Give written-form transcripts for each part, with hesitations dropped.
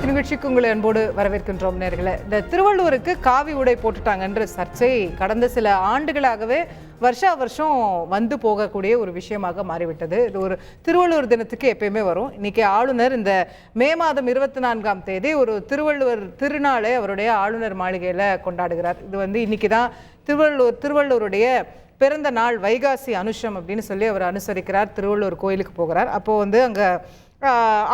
நேற்று நிகழ்ச்சிக்கு உங்களை அன்போடு வரவேற்கின்றோம் நேர்களே. இந்த திருவள்ளுவருக்கு காவி உடை போட்டுட்டாங்கன்ற சர்ச்சை கடந்த சில ஆண்டுகளாகவே வருஷா வருஷம் வந்து போகக்கூடிய ஒரு விஷயமாக மாறிவிட்டது. இது ஒரு திருவள்ளுவர் தினத்துக்கு எப்பயுமே வரும். இன்னைக்கு ஆளுநர் இந்த மே மாதம் 24ஆம் தேதி ஒரு திருவள்ளுவர் திருநாளை அவருடைய ஆளுநர் மாளிகையில் கொண்டாடுகிறார். இது இன்னைக்கு தான் திருவள்ளுவருடைய பிறந்த நாள், வைகாசி அனுஷம் அப்படின்னு சொல்லி அவர் அனுசரிக்கிறார். திருவள்ளுவர் கோயிலுக்கு போகிறார். அப்போது அங்கே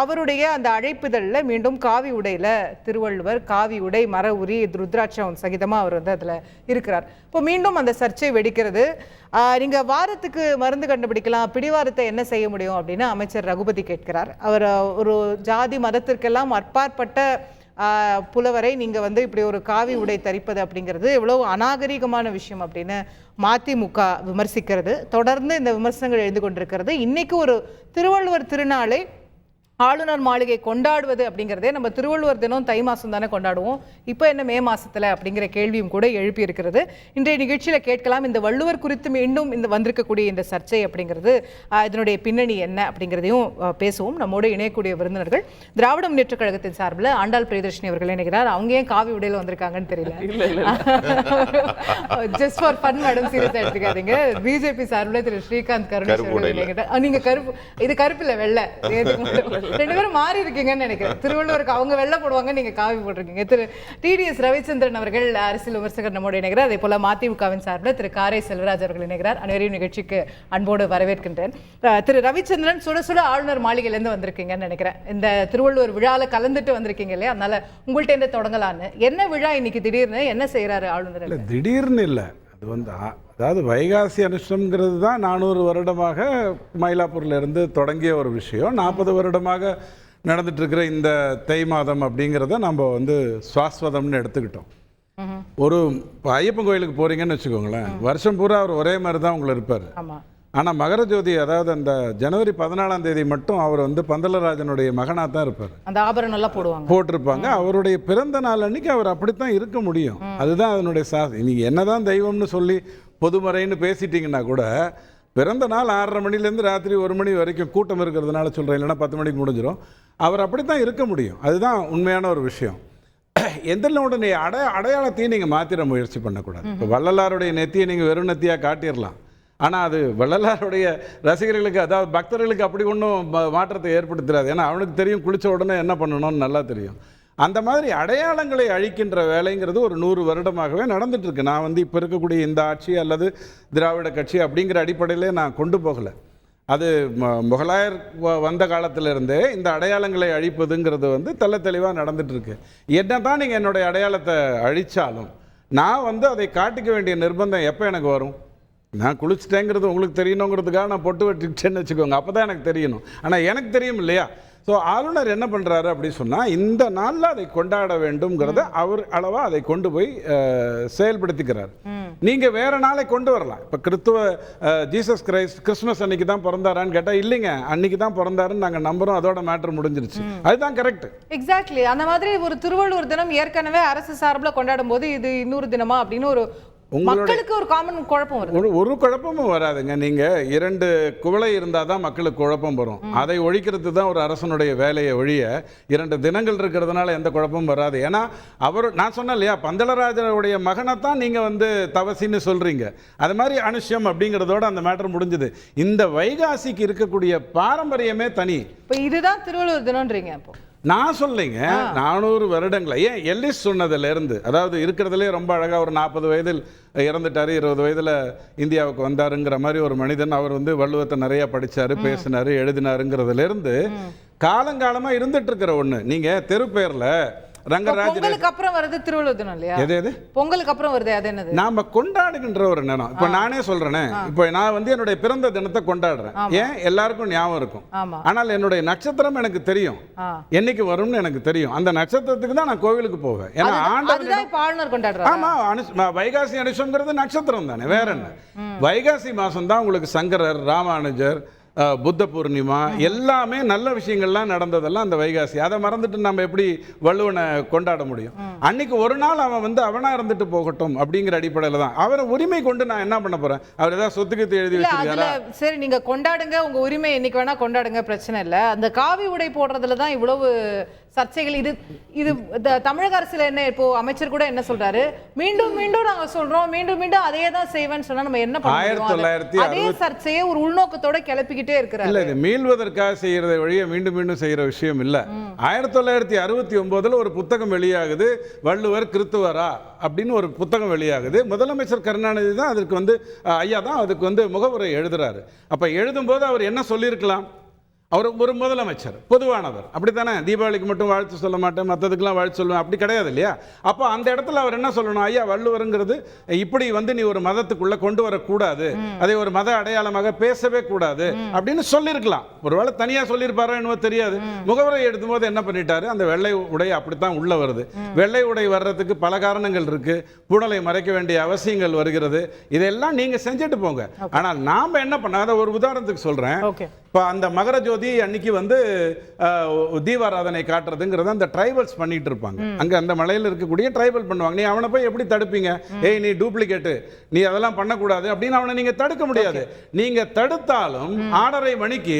அவருடைய அந்த அழைப்புதலில் மீண்டும் காவி உடையில் திருவள்ளுவர் காவி உடை மர உரி ருத்ராட்சம் சகிதமாக அவர் அதில் இருக்கிறார். இப்போ மீண்டும் அந்த சர்ச்சை வெடிக்கிறது. நீங்கள் வாரத்துக்கு மருந்து கண்டுபிடிக்கலாம், பிடிவாரத்தை என்ன செய்ய முடியும் அப்படின்னு அமைச்சர் ரகுபதி கேட்கிறார். அவர் ஒரு ஜாதி மதத்திற்கெல்லாம் அப்பாற்பட்ட புலவரை நீங்கள் இப்படி ஒரு காவி உடை தரிப்பது அப்படிங்கிறது எவ்வளவு அநாகரிகமான விஷயம் அப்படின்னு மதிமுக விமர்சிக்கிறது. தொடர்ந்து இந்த விமர்சனங்கள் எழுந்து கொண்டிருக்கிறது. இன்னைக்கு ஒரு திருவள்ளுவர் திருநாளை ஆளுநர் மாளிகை கொண்டாடுவது அப்படிங்கிறதே, நம்ம திருவள்ளுவர் தினம் தை மாதம் தானே கொண்டாடுவோம், இப்போ என்ன மே மாதத்தில் அப்படிங்கிற கேள்வியும் கூட எழுப்பி இருக்கிறது. இன்றைய நிகழ்ச்சியில் கேட்கலாம், இந்த வள்ளுவர் குறித்து மீண்டும் இந்த வந்திருக்கக்கூடிய இந்த சர்ச்சை அப்படிங்கிறது இதனுடைய பின்னணி என்ன அப்படிங்கிறதையும் பேசுவோம். நம்மோடு இணையக்கூடிய விருந்தினர்கள் திராவிட முன்னேற்ற கழகத்தின் சார்பில் ஆண்டாள் பிரியதர்ஷினி அவர்கள் இணைகிறார். அவங்க ஏன் காவி உடையில் வந்திருக்காங்கன்னு தெரியல, ஜஸ்ட் ஃபார் ஃபன் மேடம், சீரியஸாக எடுத்துக்காதீங்க. பிஜேபி சார்பில் திரு ஸ்ரீகாந்த் கருணேஷ் அவர்கள் இணைகிறார். நீங்க கருப்பு, இது கருப்பு இல்லை வெள்ளை, ரெண்டு பேரும் மாறி இருக்கீங்கன்னு நினைக்கிறேன். திருவள்ளுவருக்கு அவங்க வெள்ளை போடுவாங்க, நீங்க காவி போட்டிருக்கீங்க. திரு டிடிஎஸ் ரவிச்சந்திரன் அவர்கள் அரசியல் விமர்சகர் நம்மோடு இணைகிறார். அதே போல மதிமுகவின் சார்பில் திரு காரை செல்வராஜ் அவர்கள் இணைகிறார். அனைவரையும் நிகழ்ச்சிக்கு அன்போடு வரவேற்கின்றேன். திரு ரவிச்சந்திரன், சுட சுட ஆளுநர் மாளிகையிலேருந்து வந்திருக்கீங்கன்னு நினைக்கிறேன். இந்த திருவள்ளுவர் விழாவில் கலந்துட்டு வந்திருக்கீங்க இல்லையா, அதனால உங்கள்கிட்ட இருந்து தொடங்கலான்னு. என்ன விழா இன்னைக்கு திடீர்னு, என்ன செய்யறாரு ஆளுநர்? திடீர்னு இல்லை, அது அதாவது வைகாசி அனுஷ்டம்ங்கிறது தான் 400 வருடமாக மயிலாப்பூரில் இருந்து தொடங்கிய ஒரு விஷயம். 40 வருடமாக நடந்துட்டு இருக்கிற இந்த தை மாதம் அப்படிங்கிறத நம்ம சுவாஸ்வதம்னு எடுத்துக்கிட்டோம். ஒரு ஐயப்பன் கோயிலுக்கு போறீங்கன்னு வச்சுக்கோங்களேன், வருஷம் பூரா அவர் ஒரே மாதிரி தான் உங்களை இருப்பார். ஆனால் மகர ஜோதி, அதாவது அந்த ஜனவரி 14ஆம் தேதி மட்டும் அவர் பந்தலராஜனுடைய மகனாக தான் இருப்பார். அந்த ஆபரணம் எல்லாம் போட்டிருப்பாங்க. அவருடைய பிறந்த நாள் அன்னைக்கு அவர் அப்படித்தான் இருக்க முடியும். அதுதான் அதனுடைய நீங்கள் என்னதான் தெய்வம்னு சொல்லி பொதுமறைன்னு பேசிட்டீங்கன்னா கூட, பிறந்த நாள் 6:30 மணிலேருந்து ராத்திரி 1 மணி வரைக்கும் கூட்டம் இருக்கிறதுனால சொல்கிறேன், இல்லைன்னா 10 மணிக்கு முடிஞ்சிடும். அவர் அப்படித்தான் இருக்க முடியும். அதுதான் உண்மையான ஒரு விஷயம். எந்த உடனே அடையாளத்தையும் நீங்கள் மாற்றிட முயற்சி பண்ணக்கூடாது. இப்போ வள்ளலாருடைய நெத்தியை நீங்கள் வெறும் நெத்தியாக காட்டிடலாம். ஆனால் அது வள்ளலாருடைய ரசிகர்களுக்கு, அதாவது பக்தர்களுக்கு அப்படி ஒன்றும் மாற்றத்தை ஏற்படுத்துறாது. ஏன்னா அவனுக்கு தெரியும் குளித்த உடனே என்ன பண்ணணும்னு நல்லா தெரியும். அந்த மாதிரி அடையாளங்களை அழிக்கின்ற வேலைங்கிறது ஒரு 100 வருடமாகவே நடந்துட்டுருக்கு. நான் இப்போ இருக்கக்கூடிய இந்த ஆட்சி அல்லது திராவிட கட்சி அப்படிங்கிற அடிப்படையிலே நான் கொண்டு போகலை. அது முகலாயர் வந்த காலத்திலிருந்தே இந்த அடையாளங்களை அழிப்பதுங்கிறது தெள்ள தெளிவாக நடந்துட்டுருக்கு. என்ன தான் நீங்கள் என்னுடைய அடையாளத்தை அழித்தாலும் நான் அதை காட்டிக்க வேண்டிய நிர்பந்தம் எப்போ எனக்கு வரும்? நான் குளிச்சுட்டேங்கிறது உங்களுக்கு தெரியணுங்கிறதுக்காக நான் பொட்டு வெட்டிட்டேன்னு வச்சுக்கோங்க, அப்போ தான் எனக்கு தெரியணும். ஆனால் எனக்கு தெரியும் இல்லையா? ஸோ ஆளுநர் என்ன பண்ணுறாரு அப்படின்னு சொன்னால், இந்த நாளில் அதை கொண்டாட வேண்டும்ங்கிறத அவர் அளவாக அதை கொண்டு போய் செயல்படுத்திக்கிறார். நீங்கள் வேறு நாளை கொண்டு வரலாம். இப்போ கிறிஸ்துவ ஜீசஸ் கிரைஸ்ட் கிறிஸ்மஸ் அன்னைக்கு தான் பிறந்தாரான்னு கேட்டால், இல்லைங்க அன்னைக்கு தான் பிறந்தாருன்னு நாங்கள் நம்புகிறோம், அதோட மேட்ரு முடிஞ்சிருச்சு. அதுதான் கரெக்ட். எக்ஸாக்ட்லி. அந்த மாதிரி ஒரு திருவள்ளுவர் தினம் ஏற்கனவே அரசு சார்பில் கொண்டாடும் போது இது இன்னொரு தினமா அப்படின்னு மக்களுக்கு ஒரு காமன் குழப்பம் வருது. ஒரு குழப்பமும் வராதுங்க. நீங்கள் 2 குவளை இருந்தால் தான் மக்களுக்கு குழப்பம் வரும். அதை ஒழிக்கிறது தான் ஒரு அரசனுடைய வேலையை ஒழிய 2 தினங்கள் இருக்கிறதுனால எந்த குழப்பமும் வராது. ஏன்னா நான் சொன்னேன் இல்லையா, பந்தலராஜனுடைய மகனை தான் நீங்கள் தவசின்னு சொல்கிறீங்க. அது மாதிரி அனுஷ்யம் அப்படிங்கிறதோட அந்த மேட்டர் முடிஞ்சது. இந்த வைகாசிக்கு இருக்கக்கூடிய பாரம்பரியமே தனி. இப்போ இதுதான் திருவள்ளுவர் தினம்ன்றீங்க? அப்போ நான் சொல்லிங்க 400 வருடங்களை ஏன் எல்லிஸ் சொன்னதுலேருந்து, அதாவது இருக்கிறதுலே ரொம்ப அழகாக ஒரு 40 வயதில் இறந்துட்டார், 20 வயதில் இந்தியாவுக்கு வந்தாருங்கிற மாதிரி ஒரு மனிதன். அவர் வள்ளுவத்தை நிறையா படித்தார், பேசினார், எழுதினாருங்கிறதுலேருந்து காலங்காலமாக இருந்துட்டு இருக்கிற ஒன்று. நீங்கள் தெரு பேரில் பொங்கலுக்கு அப்புறம் வருது திருவள்ளுவர் தினம் இல்லையா? எது பொங்கலுக்கு அப்புறம் வருது, அது என்னது? நாம கொண்டாடுகின்ற ஒரு நேரம். இப்போ நானே சொல்றேனே, இப்போ நான் என்னுடைய பிறந்த தினத்தை கொண்டாடுறேன். ஏன் எல்லாருக்கும் ஞாபகம் இருக்கும். ஆனால் என்னுடைய நட்சத்திரம் எனக்கு தெரியும், என்னைக்கு வரும்னு எனக்கு தெரியும். அந்த நட்சத்திரத்துக்கு தான் நான் கோவிலுக்கு போவேன். ஏன்னா ஆளுநர் கொண்டாடுறாரு. ஆமா, வைகாசி அனுஷம்ங்கிறது நட்சத்திரம் தானே, வேற என்ன? வைகாசி மாசம் தான் உங்களுக்கு சங்கரர், ராமானுஜர், புத்த பூர்ணிமா எல்லாமே நல்ல விஷயங்கள்லாம் நடந்ததெல்லாம் அந்த வைகாசி. அதை மறந்துட்டு நம்ம எப்படி வள்ளுவனை கொண்டாட முடியும்? அன்னைக்கு ஒரு நாள் அவன் அவனா இருந்துட்டு போகட்டும் அப்படிங்கிற அடிப்படையில் தான் அவரை உரிமை கொண்டு நான் என்ன பண்ண போறேன்? அவர் ஏதாவது சொத்துக்கு எழுதி வச்சிருக்காரா? சரி, நீங்க கொண்டாடுங்க, உங்க உரிமை என்னைக்கு வேணா கொண்டாடுங்க, பிரச்சனை இல்லை. அந்த காவி உடை போடுறதுல தான் இவ்வளவு சர்ச்சைகள் இது இது தமிழக அரசுல என்ன இப்போ அமைச்சர் கூட என்ன சொல்றாரு, மீண்டும் மீண்டும் நாங்க சொல்றோம், மீண்டும் மீண்டும் அதே தான் செய்வேன்னு சொன்னா நம்ம என்ன பண்ணுவோம்? அதே சர்ச்சையை ஒரு உள்நோக்கத்தோட கிளப்பிக்கிட்டே இருக்கிறாரு. இல்ல, இது மீள்வதற்காக செய்யறதை வழிய மீண்டும் மீண்டும் செய்யற விஷயம் இல்ல. 1969 ஒரு புத்தகம் வெளியாகுது, வள்ளுவர் கிறித்துவரா அப்படின்னு ஒரு புத்தகம் வெளியாகுது. முதலமைச்சர் கருணாநிதி தான் அதுக்கு ஐயா தான் அதுக்கு முகவுரை எழுதுறாரு. அப்ப எழுதும்போது அவர் என்ன சொல்லியிருக்கலாம்? அவர் ஒரு முதலமைச்சர், பொதுவானவர், அப்படித்தானே? தீபாவளிக்கு மட்டும் வாழ்த்து சொல்ல மாட்டேன், மற்றதுக்கெல்லாம் வாழ்த்து சொல்லுவேன், அப்படி கிடையாது இல்லையா? அப்போ அந்த இடத்துல அவர் என்ன சொல்லணும்? ஐயா, வள்ளுவருங்கிறது இப்படி நீ ஒரு மதத்துக்குள்ள கொண்டு வரக்கூடாது, அதை ஒரு மத அடையாளமாக பேசவே கூடாது அப்படின்னு சொல்லியிருக்கலாம். ஒருவேளை தனியாக சொல்லியிருப்பாரோ என்னவோ தெரியாது. முகவரை எடுக்கும்போது என்ன பண்ணிட்டாரு? அந்த வெள்ளை உடை அப்படித்தான் உள்ள வருது. வெள்ளை உடை வர்றதுக்கு பல காரணங்கள் இருக்கு. புடலை மறைக்க வேண்டிய அவசியங்கள் வருகிறது. இதெல்லாம் நீங்க செஞ்சுட்டு போங்க. ஆனால் நாம என்ன பண்ண, அதை ஒரு உதாரணத்துக்கு சொல்றேன். இப்போ அந்த மகர ஜோதி அன்னைக்கு தீபாராதனை காட்டுறதுங்கிறத அந்த ட்ரைபல்ஸ் பண்ணிட்டு இருப்பாங்க. அங்க அந்த மலையில் இருக்கக்கூடிய ட்ரைபல் பண்ணுவாங்க. நீ அவனை போய் எப்படி தடுப்பீங்க? ஏய், நீ டூப்ளிகேட்டு, நீ அதெல்லாம் பண்ணக்கூடாது அப்படின்னு அவனை நீங்க தடுக்க முடியாது. நீங்க தடுத்தாலும் 6:30 மணிக்கு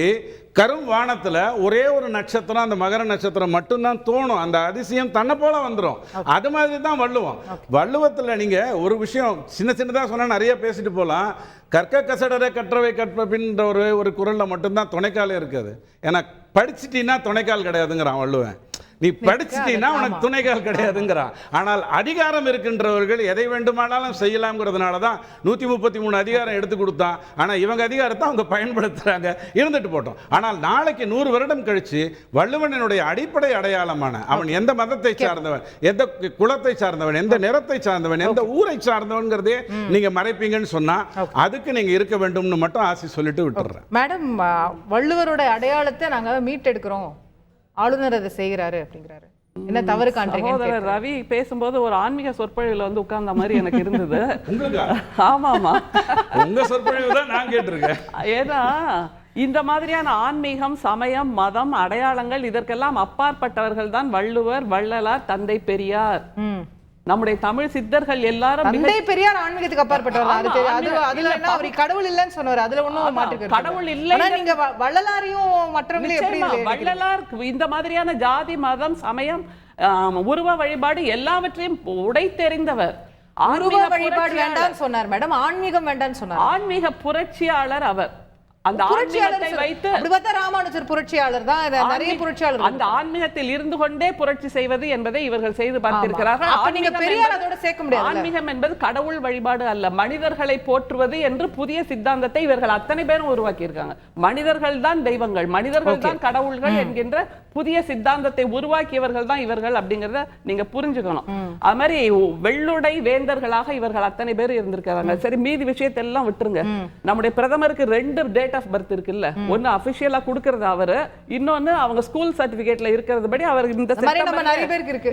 கரும் வானத்துல ஒரே ஒரு நட்சத்திரம், அந்த மகர நட்சத்திரம் மட்டும்தான் தோணும். அந்த அதிசயம் தன்னை போல வந்துடும். அது மாதிரி தான் வள்ளுவம். வள்ளுவத்தில் நீங்க ஒரு விஷயம் சின்ன சின்னதாக சொன்னா நிறைய பேசிட்டு போகலாம். கற்க கசடரை கற்றவை கற்பின்ற ஒரு குரல்ல மட்டும்தான் துணைக்காலே இருக்காது. ஏன்னா படிச்சிட்டீங்கன்னா துணைக்கால் கிடையாதுங்கிறான் வள்ளுவன். நீ படிச்சிட்டீங்கன்னா உனக்கு துணைக்கால் கிடையாதுங்கிறான். ஆனால் அதிகாரம் இருக்கின்றவர்கள் எதை வேண்டுமானாலும் செய்யலாம்ங்கிறதுனால தான் 133 அதிகாரம் எடுத்து கொடுத்தான். ஆனால் இவங்க அதிகாரத்தை அவங்க பயன்படுத்துறாங்க. இருந்துட்டு போட்டோம். ஆனால் நாளைக்கு 100 வருடம் கழிச்சு வள்ளுவனுடைய அடிப்படை அடையாளமான அவன் எந்த மதத்தை சார்ந்தவன், எந்த குலத்தை சார்ந்தவன், எந்த நிறத்தை சார்ந்தவன், எந்த ஊரை சார்ந்தவன்கிறதே நீங்க மறைப்பீங்கன்னு சொன்னா அதுக்கு நீங்க இருக்க வேண்டும்னு மட்டும் ஆசி சொல்லிட்டு விட்டுறேன். மேடம், வள்ளுவரோட அடையாளத்தை நாங்க மீட்டெடுக்கிறோம், ஆளுநர் அதை செய்கிறாரு அப்படிங்கிறாரு. என்ன தவறு காண்றீங்க? ரவி பேசும்போது ஒரு ஆன்மீக சொற்பொழிவுல உட்கார்ந்த மாதிரி எனக்கு இருந்தது. ஆமாமா, உங்க சொற்பொழிவு தான் நான் கேட்டிருக்கேன். ஏன்னா இந்த மாதிரியான ஆன்மீகம், சமயம், மதம், அடையாளங்கள் இதற்கெல்லாம் அப்பாற்பட்டவர்கள் தான் வள்ளுவர், வள்ளலார், தந்தை பெரியார். நம்முடைய தமிழ் சித்தர்கள் எல்லாரும் தந்தை பெரியார் ஆன்மீகத்துக்கு அப்பாற்பட்டவர். அதுல என்ன அவர் கடவுள் இல்லைன்னு சொன்னார். அதுல ஒண்ணும் மாற்று கடவுள் இல்லை. நீங்க வள்ளலாரையும் மற்றவங்களையும் எப்படி? வள்ளலார் இந்த மாதிரியான ஜாதி, மதம், சமயம், உருவ வழிபாடு எல்லாவற்றையும் உடைத்தெறிந்தவர். உருவ வழிபாடு வேண்டாம்னு சொன்னார் மேடம், ஆன்மீகம் வேண்டாம்னு சொன்னார். ஆன்மீக புரட்சியாளர் அவர். அந்த ஆன்மீகத்தை வைத்து ராமானுஜர் புரட்சியாளர் தான். நிறைய புரட்சியாளர் அந்த ஆன்மீகத்தில் இருந்து கொண்டே புரட்சி செய்வது என்பதை இவர்கள் செய்து பார்த்திருக்கிறார்கள். ஆன்மீகம் என்பது கடவுள் வழிபாடு அல்ல, மனிதர்களை போற்றுவது என்று புதிய சித்தாந்தத்தை இவர்கள் அத்தனை பேரும் உருவாக்கி இருக்காங்க. மனிதர்கள் தான் தெய்வங்கள், மனிதர்கள் தான் கடவுள்கள் என்கின்ற புதிய சித்தாந்தத்தை உருவாக்கியவர்கள் தான் இவர்கள் அப்படிங்கறத நீங்க புரிஞ்சுக்கணும். அது மாதிரி வெள்ளுடை வேந்தர்களாக இவர்கள் அத்தனை பேர் இருந்திருக்காங்க. சரி, மீதி விஷயத்தெல்லாம் விட்டுருங்க. நம்முடைய பிரதமருக்கு 2 டேட் ஆஃப் பர்த் இருக்குல்ல. ஒன்னு அபிஷியலா கொடுக்கிறது அவரு, இன்னொன்னு அவங்க ஸ்கூல் சர்டிபிகேட்ல இருக்கிறது படி அவர்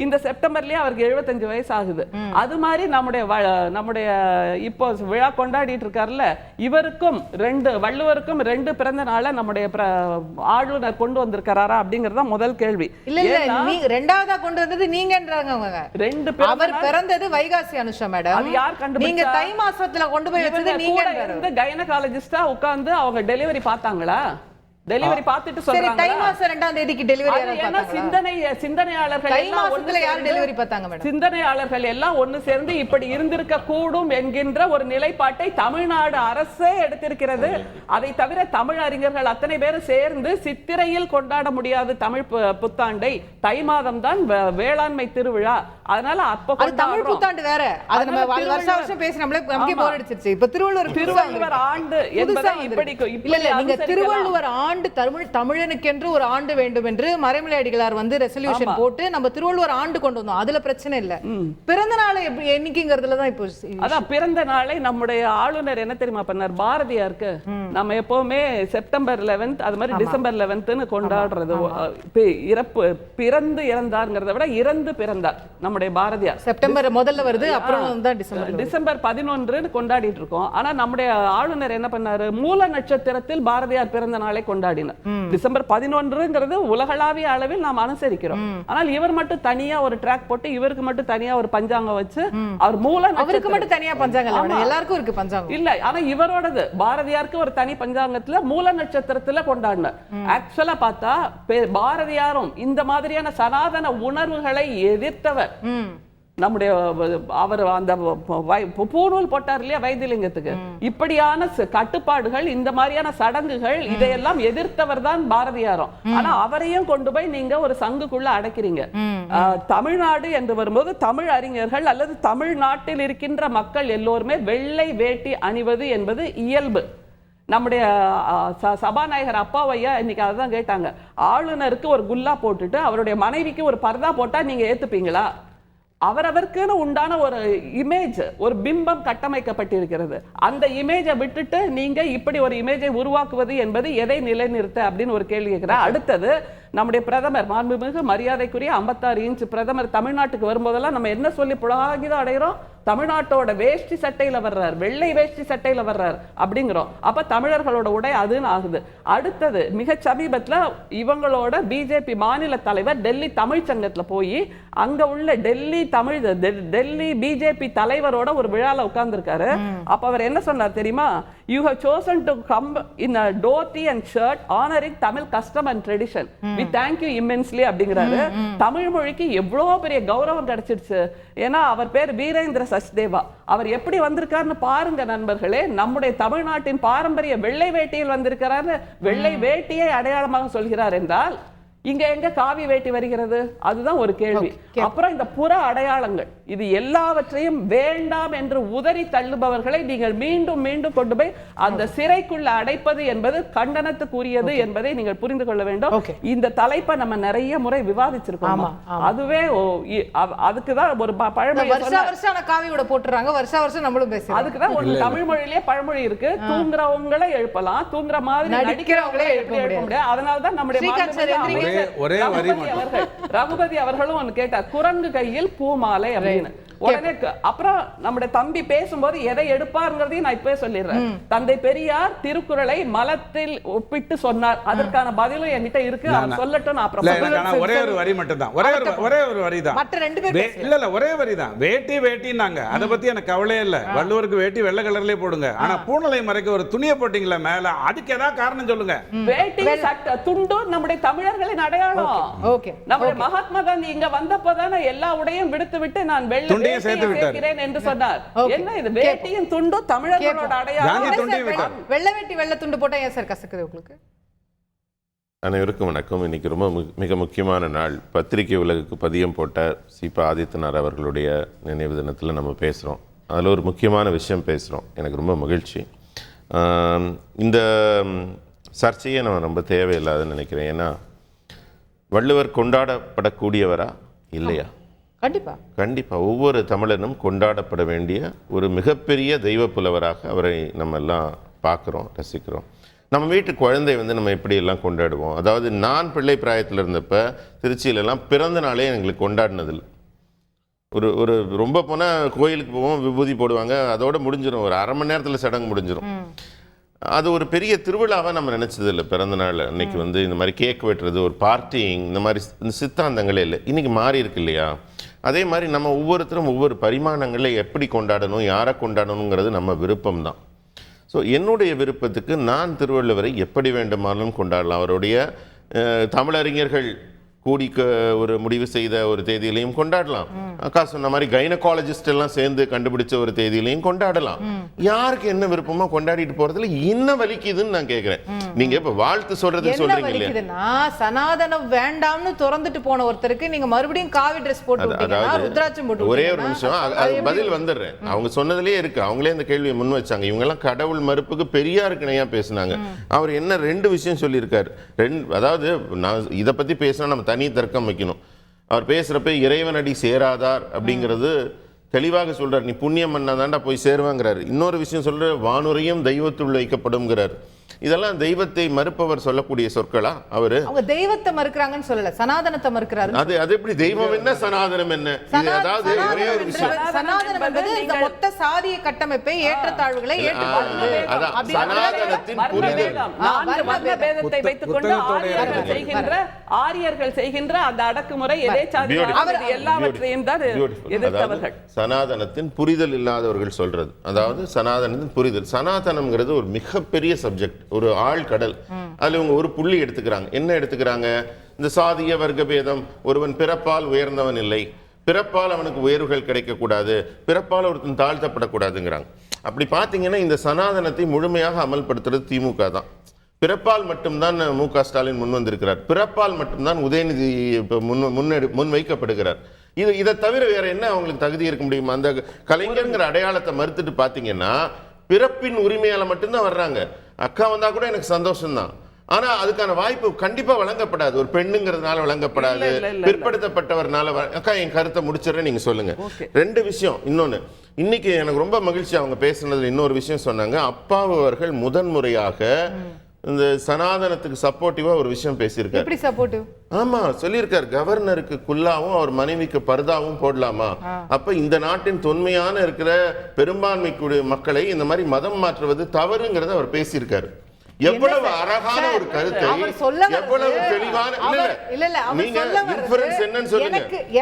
இந்த செப்டம்பர்லயே அவருக்கு 75 வயசு ஆகுது. அது மாதிரி நம்முடைய இப்போ விழா கொண்டாடிட்டு இருக்காருல்ல, இவருக்கும் வள்ளுவருக்கும் 2 பிறந்த நாளை நம்முடைய ஆளுநர் கொண்டு வந்திருக்காரா அப்படிங்கறத முதல் கேள்வி. இல்ல ரெண்டாவதா கொண்டு வந்தது நீங்கன்றாங்க அவங்க. 2 அவர் பிறந்தது வைகாசி அனுஷா மேடம். அது யார் கண்டுபிடிச்சா? நீங்க தை மாசத்துல கொண்டு போய் வச்சது நீங்க. கைனகாலஜிஸ்டா உட்கார்ந்து அவங்க டெலிவரி பார்த்தாங்களா? டெலிவரி பார்த்துட்டு சொல்றாங்க. தை மாசம் 2ஆம் தேதிக்கு டெலிவரி சிந்தனையாளர்கள் எல்லாம் ஒண்ணு யார் டெலிவரி பார்த்தாங்க மேடம்? சிந்தனையாளர்கள் எல்லாம் ஒண்ணு சேர்ந்து இப்படி இருந்திருக்க கூடும் என்கின்ற ஒரு நிலைப்பாட்டை தமிழ்நாடு அரசே எடுத்திருக்கிறது. அதை தவிர தமிழ் அறிஞர்கள் அத்தனை பேரும் சேர்ந்து சித்திரையில் கொண்டாட முடியாது தமிழ் புத்தாண்டை, தை மாதம் தான் வேளாண்மை திருவிழா, அதனால அப்ப தமிழ் புத்தாண்டு வேற. அது நம்ம வருஷம் பேசினோம்ல, நமக்கே போர் அடிச்சிருச்சு. இப்ப திருவள்ளுவர் ஆண்டு என்பதை இப்படி இல்ல, நீங்க திருவள்ளுவர் ஆண்டு தமிழனுக்கென்று ஒரு ஆண்டு வேண்டும் என்று மறைமலை அடிகளார் ரெசல்யூஷன் போட்டு நம்ம திருவள்ளுவர் ஆண்டு கொண்டு வந்தோம். அதுல பிரச்சனை இல்ல. பிறந்த நாளை என்னைக்குங்கிறதுல தான் இப்போ அதான் பிறந்த நாளை நம்முடைய ஆளுநர் என்ன தெரியுமா பண்ணார்? பாரதியாருக்கு நம்ம எப்பவுமே செப்டம்பர் 11 அது மாதிரி டிசம்பர் 11 கொண்டாடுறது. பிறந்து இறந்தார்ங்கிறத விட இறந்து பிறந்தார் நம்முடைய பாரதியார். செப்டம்பர் முதல்ல வருது, அப்புறம் தான் டிசம்பர் 11 கொண்டாடிட்டு இருக்கோம். ஆனா நம்முடைய ஆளுநர் என்ன பண்ணாரு? மூல நட்சத்திரத்தில் பாரதியார் பிறந்த நாளை கொண்டாடினார். கொண்டாடினார். டிசம்பர் 11ங்கிறது உலகளாவிய அளவில் நாம் அனுசரிக்கிறோம். ஆனால் இவர் மட்டும் தனியா ஒரு ட்ராக் போட்டு இவருக்கு மட்டும் தனியா ஒரு பஞ்சாங்கம் வச்சு அவர் அவருக்கு மட்டும் தனியா பஞ்சாங்கம் எல்லாருக்கும் இருக்கு பஞ்சாங்கம் இல்ல. ஆனா இவரோடது பாரதியாருக்கு ஒரு தனி பஞ்சாங்கத்துல மூல நட்சத்திரத்துல கொண்டாடினார். ஆக்சுவலா பார்த்தா பாரதியாரும் இந்த மாதிரியான சனாதன உணர்வுகளை எதிர்த்தவர். நம்முடைய அவர் அந்த பூநூல் போட்டார் இல்லையா வைத்தியலிங்கத்துக்கு, இப்படியான கட்டுப்பாடுகள் இந்த மாதிரியான சடங்குகள் இதையெல்லாம் எதிர்த்தவர் தான் பாரதியாரும். ஆனா அவரையும் கொண்டு போய் நீங்க ஒரு சங்குக்குள்ள அடைக்கிறீங்க. தமிழ்நாடு என்று வரும்போது தமிழ் அறிஞர்கள் அல்லது தமிழ்நாட்டில் இருக்கின்ற மக்கள் எல்லோருமே வெள்ளை வேட்டி அணிவது என்பது இயல்பு. நம்முடைய சபாநாயகர் அப்பாவையா இன்னைக்கு அதான் கேட்டாங்க, ஆளுநருக்கு ஒரு குல்லா போட்டுட்டு அவருடைய மனைவிக்கு ஒரு பர்தா போட்டா நீங்க ஏத்துப்பீங்களா? அவரவருக்குன்னு உண்டான ஒரு இமேஜ், ஒரு பிம்பம் கட்டமைக்கப்பட்டிருக்கிறது. அந்த இமேஜை விட்டுட்டு நீங்க இப்படி ஒரு இமேஜை உருவாக்குவது என்பது எதை நிலைநிறுத்த அப்படின்னு ஒரு கேள்வி கேட்கிறேன். அடுத்தது நம்முடைய பிரதமர் மாண்புமிகு மரியாதைக்குரிய 56 இன்ச் பிரதமர் தமிழ்நாட்டுக்கு வரும்போதெல்லாம் நம்ம என்ன சொல்லி புலகாகிதம் அடைகிறோம்? தமிழ்நாட்டோட வேஷ்டி சட்டையில வர்றார், வெள்ளை வேஷ்டி சட்டையில வர்றார் அப்படிங்கிறோம். அப்ப தமிழர்களோட உடை அதுன்னு ஆகுது. அடுத்தது மிக சமீபத்துல இவங்களோட பிஜேபி மாநில தலைவர் டெல்லி தமிழ் சங்கத்துல போய் அங்க உள்ள டெல்லி பிஜேபி தலைவரோட ஒரு விழால உட்கார்ந்துருக்காரு. அப்ப அவர் என்ன சொன்னார் தெரியுமா? You have chosen to come in a dhoti and shirt honoring Tamil custom and tradition. We thank you immensely அப்படிங்கிறாரு. தமிழ் மொழிக்கு எவ்வளவு பெரிய கௌரவம் கிடைச்சிருச்சு. ஏன்னா அவர் பேர் வீரேந்திர சச்தேவா. அவர் எப்படி வந்திருக்காருன்னு பாருங்க நண்பர்களே. நம்முடைய தமிழ்நாட்டின் பாரம்பரிய வெள்ளை வேட்டியில் வந்திருக்கிறாரு. வெள்ளை வேட்டியை அடையாளமாக சொல்கிறார் என்றால் இங்க எங்க காவி வேட்டி வருகிறது? அதுதான் ஒரு கேள்வி. அப்புறம் இந்த புற அடையாளங்கள், இது எல்லாவற்றையும் வேண்டாம் என்று உதறி தள்ளுபவர்களை நீங்கள் மீண்டும் மீண்டும் கொண்டு போய் அந்த சிறைக்குள்ள அடைப்பது என்பது கண்டனத்துக்குரியது என்பதை நீங்கள் புரிந்து கொள்ள வேண்டும். இந்த தலைப்பை நம்ம நிறைய முறை விவாதிச்சிருக்கோம். அதுவே அதுக்குதான் ஒரு பழமொழி, வருஷம் காவியோட போட்டுறாங்க, வருஷம் நம்மளும் பேசுறோம். அதுக்குதான் ஒரு தமிழ் மொழியிலேயே பழமொழி இருக்கு, தூங்குறவங்களை எழுப்பலாம், தூங்குற மாதிரி நடிக்கிறவங்களே எழுப்ப முடியாது. அதனாலதான் நம்முடைய ரகுபதி அவர்களும் ஒன்னு கேட்டார், குரங்கு கையில் பூமாலை அப்படின்னு. உடனே அப்புறம் நம்முடைய தம்பி பேசும்போது எதை எடுப்பாருங்கிறதையும் நான் இப்பவே சொல்லிடுறேன். தந்தை பெரியார் திருக்குறளை மலத்தில் ஒப்பிட்டு சொன்னார். அதற்கான பதிலும் என்கிட்ட இருக்கு, அவர் சொல்லட்டும். நான் அப்புறம் ஒரே ஒரு வரி மட்டும் தான், ஒரே ஒரு வரி தான். மற்ற ரெண்டு பேர் இல்ல ஒரே வரி தான். வேட்டினாங்க, அதை பத்தி எனக்கு கவலையே இல்ல. வள்ளுவருக்கு வேட்டி வெள்ளை கலர்லயே போடுங்க. ஆனா பூணலை மறைக்க ஒரு துணியை போட்டீங்களா மேல, அதுக்கு ஏதாவது காரணம் சொல்லுங்க. வேட்டி சட்டை துண்டு நம்முடைய தமிழர்களின் அடையாளம். நம்முடைய மகாத்மா காந்தி இங்க வந்தப்போதான எல்லா உடையும் விடுத்து விட்டு நான் வெள்ளை சேர்க்கிறேன் என்று சொன்னார். என்ன இது வேட்டியும் துண்டும் தமிழர்களோட அடையாளம்? வெள்ளை வேட்டி வெள்ளை துண்டு போட்டா ஏன் சார் கசக்குது உங்களுக்கு? அனைவருக்கும் வணக்கம். இன்னைக்கு ரொம்ப மிக முக்கியமான நாள். பத்திரிகை உலகுக்கு பதியம் போட்ட சீபா ஆதித்தனார் அவர்களுடைய நினைவு தினத்தில் நம்ம பேசுகிறோம். அதில் ஒரு முக்கியமான விஷயம் பேசுகிறோம். எனக்கு ரொம்ப மகிழ்ச்சி. இந்த சர்ச்சையை நம்ம ரொம்ப தேவையில்லாதுன்னு நினைக்கிறேன். ஏன்னா வள்ளுவர் கொண்டாடப்படக்கூடியவரா இல்லையா? கண்டிப்பா ஒவ்வொரு தமிழனும் கொண்டாடப்பட வேண்டிய ஒரு மிகப்பெரிய தெய்வ புலவராக அவரை நம்ம எல்லாம் பார்க்குறோம், ரசிக்கிறோம். நம்ம வீட்டு குழந்தை நம்ம எப்படியெல்லாம் கொண்டாடுவோம். அதாவது நான் பிள்ளை பிராயத்தில் இருந்தப்ப திருச்சியிலலாம் பிறந்த நாளே எங்களுக்கு கொண்டாடினதில்லை. ஒரு ரொம்ப போனால் கோயிலுக்கு போவோம், விபூதி போடுவாங்க, அதோடு முடிஞ்சிடும். ஒரு அரை மணி நேரத்தில் சடங்கு முடிஞ்சிடும். அது ஒரு பெரிய திருவிழாவாக நம்ம நினச்சதில்லை. பிறந்த நாள் அன்னைக்கு இந்த மாதிரி கேக் வெட்டுறது, ஒரு பார்ட்டிங், இந்த மாதிரி சித்தாந்தங்களே இல்லை. இன்றைக்கி மாறி இருக்கு இல்லையா? அதே மாதிரி நம்ம ஒவ்வொருத்தரும் ஒவ்வொரு பரிமாணங்களை எப்படி கொண்டாடணும், யாரை கொண்டாடணுங்கிறது நம்ம விருப்பம்தான். ஸோ என்னுடைய விருப்பத்துக்கு நான் திருவள்ளுவரை எப்படி வேண்டுமானாலும் கொண்டாடலாம். அவருடைய தமிழறிஞர்கள் கூடி ஒரு முடிவு செய்த ஒரு தேதியிலையும் கொண்டாடலாம். அக்கா சொன்ன மாதிரி கைனகாலஜிஸ்ட் எல்லாம் சேர்ந்து கண்டுபிடிச்ச ஒரு தேதியிலையும் கொண்டாடலாம். யாருக்கு என்ன விருப்பமோ கொண்டாடிட்டு போறதுல என்ன வலிக்குதுன்னு நான் கேட்கிறேன். நீங்க இப்ப வாழ்த்து சொல்றது சொல்றீங்க இல்லையா? சனாதனம் வேண்டாம்னு திறந்துட்டு போன ஒருத்தருக்கு நீங்க மறுபடியும் காவி ட்ரெஸ் போட்டு ருத்ராட்சம் போட்டு, ஒரே ஒரு நிமிஷம் அது பதில் வந்துடுறேன். அவங்க சொன்னதுலயே இருக்கு. அவங்களே இந்த கேள்வியை முன் வச்சாங்க. இவங்க எல்லாம் கடவுள் மறுப்புக்கு பெரியாருக்கு இணையா பேசினாங்க. அவர் என்ன 2 விஷயம் சொல்லியிருக்காரு. அதாவது நான் இதை பத்தி பேசினா நம்ம தனி தர்க்கம் வைக்கணும். அவர் பேசுறப்ப இறைவனடி சேராதார் அப்படிங்கிறது தெளிவாக சொல்றார். நீ புண்ணியம் பண்ணாதாண்டா போய் சேருவாங்கிறாரு. இன்னொரு விஷயம் சொல்ற, வானுரையும் தெய்வத்துள் வைக்கப்படும்ங்கிறார். இதெல்லாம் தெய்வத்தை மறுப்பவர் சொல்லக்கூடிய சொற்களா? அவரு அவங்க தெய்வத்தை மறுக்கிறாங்கன்னு சொல்லல, சனாதனத்தை மறுக்கிறாரு. அது எப்படி தெய்வம் என்ன சனாதனம் என்ன? அதாவது ஒரே ஒரு விஷயம், சனாதனம் என்பது இந்த மொத்த சாதிய கட்டமைப்பை ஏற்றத்தாழ்வுகளை அதான் சனாதனத்தின் புரிதல். பேதத்தை வைத்துக் கொண்டு ஆரியர்கள் செய்கின்ற அந்த அடக்குமுறை எல்லாவற்றையும் தான் எதிர்த்தவர்கள். சனாதனத்தின் புரிதல் இல்லாதவர்கள் சொல்றது, அதாவது சனாதனத்தின் புரிதல். சனாதனம்ங்கிறது ஒரு மிகப்பெரிய சப்ஜெக்ட், ஒரு ஆழ்கடல். அதுல இவங்க ஒரு புள்ளி எடுத்துக்கிறாங்க. என்ன எடுத்துக்கிறாங்க? இந்த சாதிய வர்க்க பேதம், ஒருவன் பிறப்பால் உயர்ந்தவன் இல்லை, பிறப்பால் அவனுக்கு உயர்வுகள் கிடைக்கக்கூடாது, பிறப்பால் ஒருத்தன் தாழ்த்தப்படக்கூடாதுங்கிறாங்க. அப்படி பார்த்தீங்கன்னா இந்த சனாதனத்தை முழுமையாக அமல்படுத்துறது திமுக தான். பிறப்பால் மட்டும்தான் மு.க. ஸ்டாலின் முன் வந்திருக்கிறார், பிறப்பால் மட்டும்தான் உதயநிதி முன் வைக்கப்படுகிறார். இதை தவிர வேற என்ன அவங்களுக்கு தகுதி இருக்க முடியுமா? அந்த கலைஞர்ங்கிற அடையாளத்தை மறுத்துட்டு பார்த்தீங்கன்னா பிறப்பின் உரிமையால மட்டும்தான் வர்றாங்க. அக்கா வந்தா கூட எனக்கு சந்தோஷம்தான், ஆனா அதுக்கான வாய்ப்பு கண்டிப்பா வழங்கப்படாது. ஒரு பெண்ணுங்கிறதுனால வழங்கப்படாது, பிற்படுத்தப்பட்டவர்னால. அக்கா என் கருத்தை முடிச்சிடறேன், நீங்க சொல்லுங்க. ரெண்டு விஷயம். இன்னொன்னு, இன்னைக்கு எனக்கு ரொம்ப மகிழ்ச்சி அவங்க பேசுனதுல இன்னொரு விஷயம் சொன்னாங்க. அப்பாவு அவர்கள் முதன்முறையாக இந்த சனாதனத்துக்கு சப்போர்ட்டிவா ஒரு விஷயம் பேசியிருக்காரு. எப்படி சப்போர்ட்டிவ்? ஆமா சொல்லியிருக்காரு, கவர்னருக்கு குல்லாவும் அவர் மனைவிக்கு பர்தாவும் போடலாமா? அப்ப இந்த நாட்டின் தொன்மையான இருக்கிற பெரும்பான்மைக்குரிய மக்களை இந்த மாதிரி மதம் மாற்றுவது தவறுங்கிறத அவர் பேசியிருக்காரு. எவ்வளவு அழகான ஒரு கருத்தை, எவ்வளவு தெளிவான. நீங்க இன்ஃபரன்ஸ் என்னன்னு சொல்லுங்க,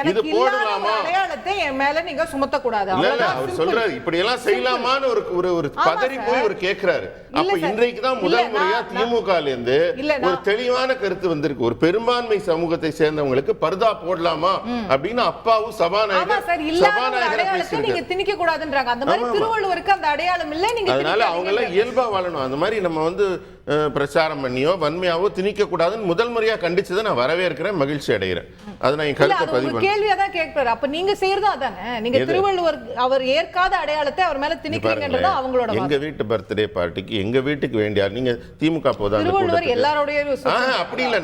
இது போடலாமா? அடையாளத்தை என் மேல நீங்க சுமத்த கூடாது. அவர் சொல்றாரு இப்படி எல்லாம் செய்யலாமான்னு ஒரு பதறி போய் ஒரு கேக்குறாரு. அப்ப இன்றைக்கு தான் முதல் முறையா திமுகல இருந்து ஒரு தெளிவான கருத்து வந்திருக்கு. ஒரு பெரும்பான்மை சமூகத்தை சேர்ந்தவங்களுக்கு பர்தா போடலாமா அப்படின்னு அப்பாவும் சபாநாயகர் நீங்க திணிக்க கூடாதுன்றாங்க. அந்த மாதிரி திருவள்ளுவருக்கு அந்த அடையாளம் இல்ல, நீங்க அதனால அவங்க எல்லாம் இயல்பா வாழணும். அந்த மாதிரி நம்ம வந்து பிரச்சாரம் பண்ணியோ வன்மையாவோ திணிக்க கூடாதுன்னு முதல் முறையா கண்டிச்சதை நான் வரவேற்கிறேன், மகிழ்ச்சி அடைகிறேன். அதை நான் என் கருத்தை பதிவு பண்ணேன். கேள்வியா தான் கேட்கிறாரு. அப்ப நீங்க செய்யறதா அதானே? நீங்க திருவள்ளுவர் அவர் ஏற்காத அடையாளத்தை அவர் மேல திணிக்கிறீங்கன்றது அவங்களோட. எங்க வீட்டு பர்த்டே பார்ட்டிக்கு எங்க வீட்டுக்கு வேண்டிய நீங்க திமுக போதா திருவள்ளுவர் எல்லாரோட அப்படி இல்ல.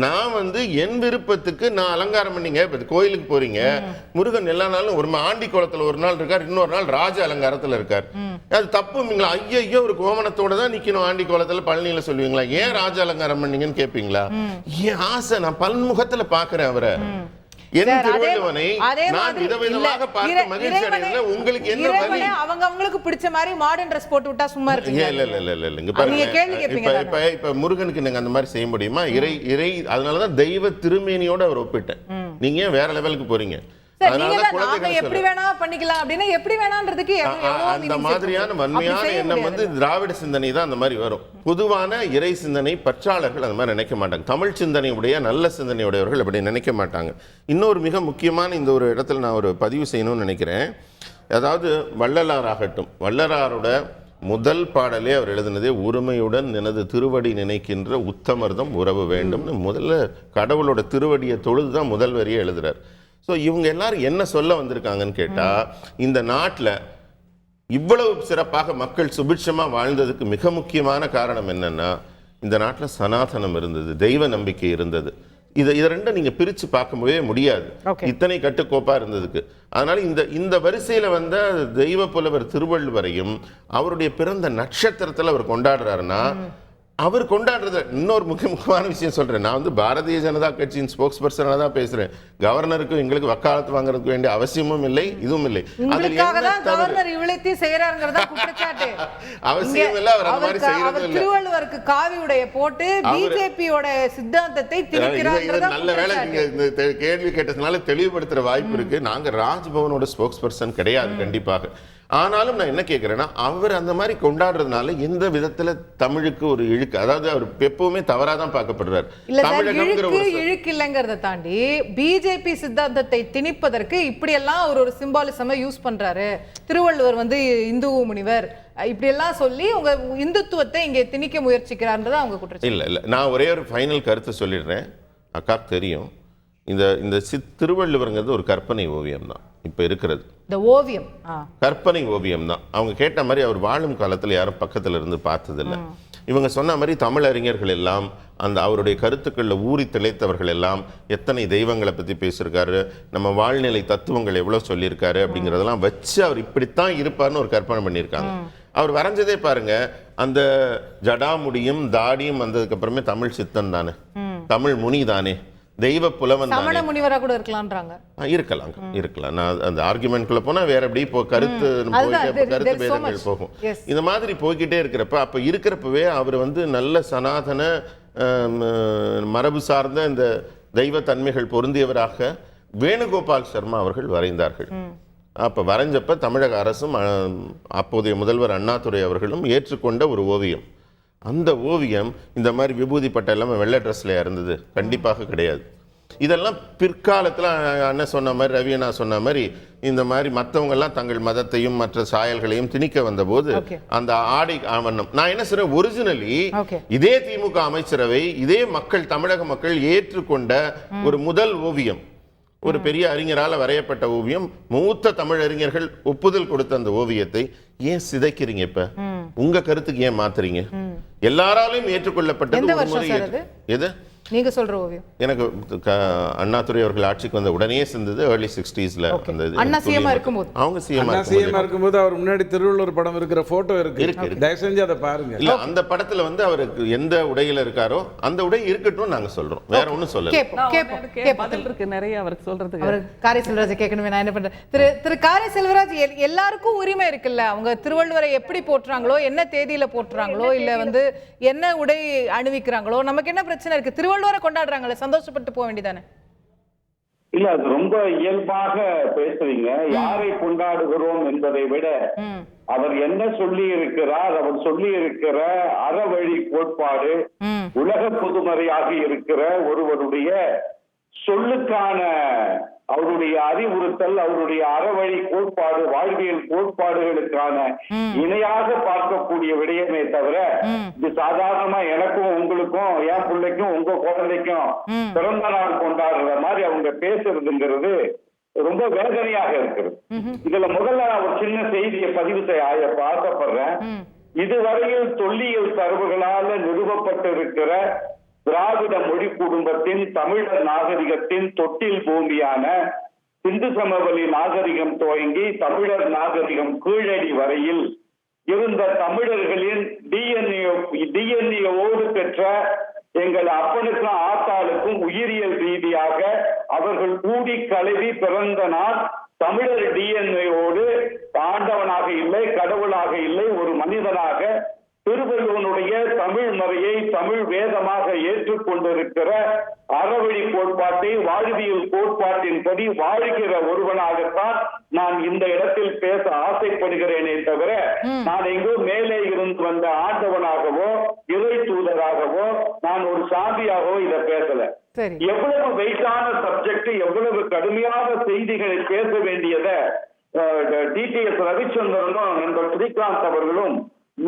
நான் வந்து என் விருப்பத்துக்கு நான் அலங்காரம் பண்ணீங்க. இப்ப கோயிலுக்கு போறீங்க, முருகன் எல்லா நாளும் ஒரு ஆண்டி கோலத்துல ஒரு நாள் இருக்கார், இன்னொரு நாள் ராஜ அலங்காரத்துல இருக்கார். அது தப்புங்களா? ஐயோ ஒரு கோமணத்தோட தான் நிக்கணும் ஆண்டி கோலத்துல பழனியில சொல்லுவீங்களா? ஏன் ராஜ அலங்காரம் பண்ணீங்கன்னு கேட்பீங்களா? ஏன் ஆசை, நான் பன்முகத்துல பாக்குறேன் அவரை. என் திருவள்ளுவனை நான் விதவிதமாக பார்க்க மகிழ்ச்சி அடையல. உங்களுக்கு என்ன வழி? அவங்களுக்கு பிடிச்ச மாதிரி மாடர்ன் Dress போட்டு விட்டா சும்மா இருக்கீங்க? இல்ல. இப்ப முருகனுக்கு நீங்க அந்த மாதிரி செய்ய முடியுமா? இறை அதனாலதான் தெய்வ திருமேனியோட அவர் ஒப்பிட்டேன். நீங்க வேற லெவலுக்கு போறீங்க. எப்படி வேணா பண்ணிக்கலாம் அப்படின்னா எப்படி வேணான்றதுக்கு அந்த மாதிரியான வன்மையான எண்ணம் வந்து திராவிட சிந்தனை தான் அந்த மாதிரி வரும். பொதுவான இறை சிந்தனை பற்றாளர்கள் அந்த மாதிரி நினைக்க மாட்டாங்க. தமிழ் சிந்தனையுடைய நல்ல சிந்தனையுடையவர்கள் அப்படி நினைக்க மாட்டாங்க. இன்னொரு மிக முக்கியமான இந்த ஒரு இடத்துல நான் ஒரு பதிவு செய்யணும்னு நினைக்கிறேன். அதாவது வள்ளலார் ஆகட்டும், வள்ளலாரோட முதல் பாடலே அவர் எழுதினதே உரிமையுடன் எனது திருவடி நினைக்கின்ற உத்தமர்தம் உறவு வேண்டும்னு முதல்ல கடவுளோட திருவடியை தொழுதுதான் முதல் வரியை எழுதுறார். ஸோ இவங்க எல்லாரும் என்ன சொல்ல வந்திருக்காங்கன்னு கேட்டால், இந்த நாட்டில் இவ்வளவு சிறப்பாக மக்கள் சுபிட்சமாக வாழ்ந்ததுக்கு மிக முக்கியமான காரணம் என்னன்னா, இந்த நாட்டில் சனாதனம் இருந்தது, தெய்வ நம்பிக்கை இருந்தது. இதை ரெண்டும் நீங்கள் பிரித்து பார்க்கவே முடியாது, இத்தனை கட்டுக்கோப்பாக இருந்ததுக்கு. அதனால இந்த வரிசையில் வந்த தெய்வ புலவர் திருவள்ளுவரையும் அவருடைய பிறந்த நட்சத்திரத்தில் அவர் கொண்டாடுறாருன்னா, அவர் கொண்டாடுறது இன்னொரு முக்கியமான விஷயம் சொல்றேன். நான் வந்து பாரதிய ஜனதா கட்சியின் ஸ்போக்ஸ் பர்சனாக தான் பேசுறேன். கவர்னருக்கும் எங்களுக்கு வக்காலத்து வாங்குறதுக்கு வேண்டிய அவசியமும் இல்லை, இதுவும் இல்லை. அவசியம் இல்லை. அவர் அந்த மாதிரி செய்யறது இல்லை. திருவள்ளுவருக்கு காவி உடைய போட்டு பிஜேபியோட சித்தாந்தத்தை திணிக்கிறார். நல்ல வேளை நீங்க இந்த கேள்வி கேட்டதுனால தெளிவுபடுத்துற வாய்ப்பு இருக்கு. நாங்க ராஜ்பவனோட ஸ்போக்ஸ் பர்சன் கிடையாது கண்டிப்பாக. ஆனாலும் நான் என்ன கேட்கிறேன்னா, அவர் அந்த மாதிரி கொண்டாடுறதுனால எந்த விதத்துல தமிழுக்கு ஒரு இழுக்கு, அதாவது அவர் எப்பவுமே தவறாதான் பார்க்கப்படுறார். இழுக்கு இல்லைங்கிறத தாண்டி பிஜேபி சித்தாந்தத்தை திணிப்பதற்கு இப்படி எல்லாம் ஒரு சிம்பாலிசமா யூஸ் பண்றாரு. திருவள்ளுவர் வந்து இந்து முனிவர் இப்படி எல்லாம் சொல்லி உங்க இந்துத்துவத்தை இங்கே திணிக்க முயற்சிக்கிறார்ன்றது அவங்க குற்றச்சாட்டு. இல்ல நான் ஒரே ஒரு ஃபைனல் கருத்தை சொல்லிடுறேன். அக்காக்கு தெரியும், இந்த திருவள்ளுவருங்கிறது ஒரு கற்பனை ஓவியம் தான். இப்ப இருக்கிறது இந்த ஓவியம் கற்பனை ஓவியம் தான். அவங்க கேட்ட மாதிரி அவர் வாழும் காலத்துல யாரும் பக்கத்துல இருந்து பார்த்ததில்லை. இவங்க சொன்ன மாதிரி தமிழறிஞர்கள் எல்லாம் அந்த அவருடைய கருத்துக்களில் ஊறி திளைத்தவர்கள் எல்லாம் எத்தனை தெய்வங்களை பற்றி பேசியிருக்காரு, நம்ம வாழ்நிலை தத்துவங்கள் எவ்வளோ சொல்லியிருக்காரு அப்படிங்கிறதெல்லாம் வச்சு அவர் இப்படித்தான் இருப்பார்னு ஒரு கற்பனை பண்ணியிருக்காங்க. அவர் வரைஞ்சதே பாருங்க, அந்த ஜடாமுடியும் தாடியும் வந்ததுக்கு அப்புறமே தமிழ் சித்தன் தானே, தமிழ் முனி தானே, தெய்வ புலவன் சமண முனிவரா கூட இருக்கலாம்ன்றாங்க. இருக்கலாம். நான் அந்த ஆர்குமெண்ட்குள்ள போனா வேற எப்படி கருத்து பேதங்கள் போகும். இந்த மாதிரி போய்கிட்டே இருக்கிறப்ப அப்ப இருக்கிறப்பவே அவர் நல்ல சனாதன மரபு சார்ந்த இந்த தெய்வ தன்மைகள் பொருந்தியவராக வேணுகோபால் சர்மா அவர்கள் வரைந்தார்கள். அப்ப வரைஞ்சப்ப தமிழக அரசும் அப்போதைய முதல்வர் அண்ணாதுரை அவர்களும் ஏற்றுக்கொண்ட ஒரு ஓவியம். அந்த ஓவியம் இந்த மாதிரி விபூதி பட்டை எல்லாமே வெள்ளை ட்ரெஸ்ல இருந்தது கண்டிப்பாக கிடையாது. இதெல்லாம் பிற்காலத்தில் அண்ணன் சொன்ன மாதிரி, ரவி அண்ணா சொன்ன மாதிரி, இந்த மாதிரி மற்றவங்கெல்லாம் தங்கள் மதத்தையும் மற்ற சாயல்களையும் திணிக்க வந்தபோது அந்த ஆடை ஆவணம், நான் என்ன சொல்றேன், ஒரிஜினலி இதே திமுக அமைச்சரவை, இதே மக்கள், தமிழக மக்கள் ஏற்றுக்கொண்ட ஒரு முதல் ஓவியம், ஒரு பெரிய அறிஞரால் வரையப்பட்ட ஓவியம், மூத்த தமிழறிஞர்கள் ஒப்புதல் கொடுத்த அந்த ஓவியத்தை ஏன் சிதைக்கிறீங்க? இப்ப உங்க கருத்துக்கு ஏன் மாத்துறீங்க? எல்லாராலையும் ஏற்றுக்கொள்ளப்பட்டது எது நீங்க சொல்ற ஓவியம்? எனக்கு அண்ணாதுரை அவர்கள் ஆட்சிக்கு வந்த உடனே சேர்ந்தது early 60s. அண்ணா சிஎம்மா இருக்கும்போது, அவங்க சிஎம்மா இருக்கும்போது அவர் முன்னாடி திருவள்ளுவர் படம் இருக்கிற போட்டோ இருக்கு, தயவு செஞ்சு அதை பாருங்க. இல்ல, அந்த படத்துல அவருக்கு எந்த உடையில இருக்காரோ அந்த உடை இருக்கட்டும் நாங்க சொல்றோம், வேற ஒண்ணும் சொல்லல. பதில் இருக்கு நிறைய அவருக்கு சொல்றதுக்கு. அவர் காரை செல்வராஜ் கேட்கணுமே, நான் என்ன பண்றேன். திரு காரை செல்வராஜ், எல்லாருக்கும் உரிமை இருக்குல்ல, அவங்க திருவள்ளுவரை எப்படி போட்டுறாங்களோ, என்ன தேதியில போட்டுறாங்களோ, இல்ல என்ன உடை அணிவிக்கிறாங்களோ, நமக்கு என்ன பிரச்சனை இருக்கு? திருவள்ளுவரை கொண்டாடுறாங்களே, சந்தோஷப்பட்டு போக வேண்டியதானே? இல்ல, அது ரொம்ப இயல்பாக பேசுறீங்க. யாரை கொண்டாடுகிறோம் என்பதை விட அவர் என்ன சொல்லி இருக்கிறார், அவர் சொல்லி இருக்கிற அறவழி கோட்பாடு, உலக பொதுமறையாக இருக்கிற ஒருவருடைய சொல்லுக்கான அவருடைய அறிவுறுத்தல், அவருடைய அறவழி கோட்பாடு, வாழ்வியல் கோட்பாடுகளுக்கான இணையாக பார்க்கக்கூடிய விடயமே தவிர, இது சாதாரணமா எனக்கும் உங்களுக்கும், என் பிள்ளைக்கும் உங்க குழந்தைக்கும் பிறந்த நாள் கொண்டாடுற மாதிரி அவங்க பேசுறதுங்கிறது ரொம்ப வேதனையாக இருக்கிறது. இதுல முதல்ல நான் ஒரு சின்ன செய்தியை பதிவு செய்ய ஆசைப்படுறேன். இதுவரையில் தொல்லியல் தரவுகளால நிறுவப்பட்டிருக்கிற திராவிட மொழி குடும்பத்தின் தமிழர் நாகரிகத்தின் தொட்டில் பூமியான சிந்து சமவெளி நாகரிகம் துவங்கி தமிழர் நாகரிகம் கீழடி வரையில் இருந்த தமிழர்களின் டிஎன்ஏவோடு பெற்ற எங்கள் அப்பனுக்கும் ஆத்தாளுக்கும் உயிரியல் ரீதியாக அவர்கள் கூடி கலவி பிறந்த நாள் தமிழர் டிஎன்ஏவோடு ஆண்டவனாக இல்லை, கடவுளாக இல்லை, ஒரு மனிதனாக திருவள்ளுவனுடைய தமிழ் மறையை தமிழ் வேதமாக ஏற்றுக்கொண்டிருக்கிற அறவழி கோட்பாட்டை, வாழ்வியல் கோட்பாட்டின்படி வாழ்கிற ஒருவனாகத்தான் நான் இந்த இடத்தில் பேச ஆசைப்படுகிறேனே தவிர, நான் எங்கோ மேலே இருந்து வந்த ஆண்டவனாகவோ இறை தூதராகவோ நான் ஒரு சாதியாகவோ இதை பேசல. எவ்வளவு வெயிட்டான சப்ஜெக்ட், எவ்வளவு கடுமையான செய்திகளை பேச வேண்டியத டிடிஎஸ் ரவிச்சந்திரனும் நண்பர் ஸ்ரீகாந்த் அவர்களும்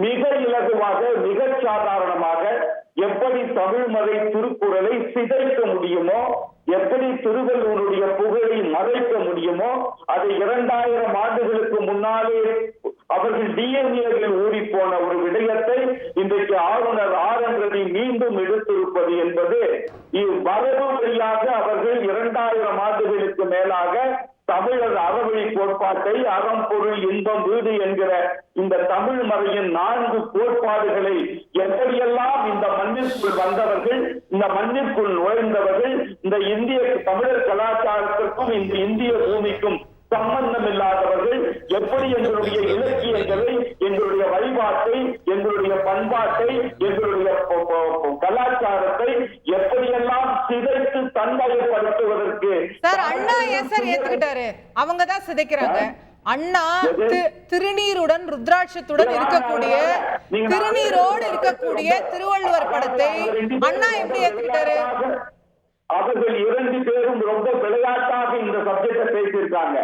மிக இலகுவாக, மிக சாதாரணமாக எப்படி தமிழ் மறை திருக்குறளை சிதைக்க முடியுமோ, எப்படி திருவள்ளுவனுடைய புகழை மறைக்க முடியுமோ, அதை 2000 ஆண்டுகளுக்கு முன்னாலே அவர்கள் டிஎன்ஏவில் ஊறி போன ஒரு விடயத்தை இன்றைக்கு ஆளுநர் RN ரவி மீண்டும் எடுத்திருப்பது என்பது வரவு வழியாக அவர்கள் 2000 ஆண்டுகளுக்கு மேலாக தமிழர் அறவழி கோட்பாட்டை, அறம் பொருள் இன்பம் வீடு என்கிற இந்த தமிழ் மறையின் 4 கோட்பாடுகளை எப்படியெல்லாம் இந்த மண்ணிற்குள் வந்தவர்கள், இந்த மண்ணிற்குள் நுழைந்தவர்கள், இந்த இந்திய தமிழர் கலாச்சாரத்திற்கும் இந்த இந்திய பூமிக்கும் சம்பந்தம் இல்லாதவர்கள் எப்படி எங்களுடைய இலக்கியங்களை, எங்களுடைய வழிபாட்டை, எங்களுடைய பண்பாட்டை, எங்களுடைய கலாச்சாரத்தை எப்படியெல்லாம் சிதைத்து தன்மைப்படுத்துவதற்கு அண்ணா ஏன் சார் ஏத்துக்கிட்டாரு? அவங்க தான் சிதைக்கிறாங்க. அண்ணா திருநீருடன் ருத்ராட்சத்துடன் இருக்கக்கூடிய, திருநீரோடு இருக்கக்கூடிய திருவள்ளுவர் படத்தை அண்ணா எப்படி ஏத்துக்கிட்டாரு? அவர்கள் 2 பேரும் ரொம்ப விளையாட்டாக இந்த சப்ஜெக்ட பேசியிருக்காங்க.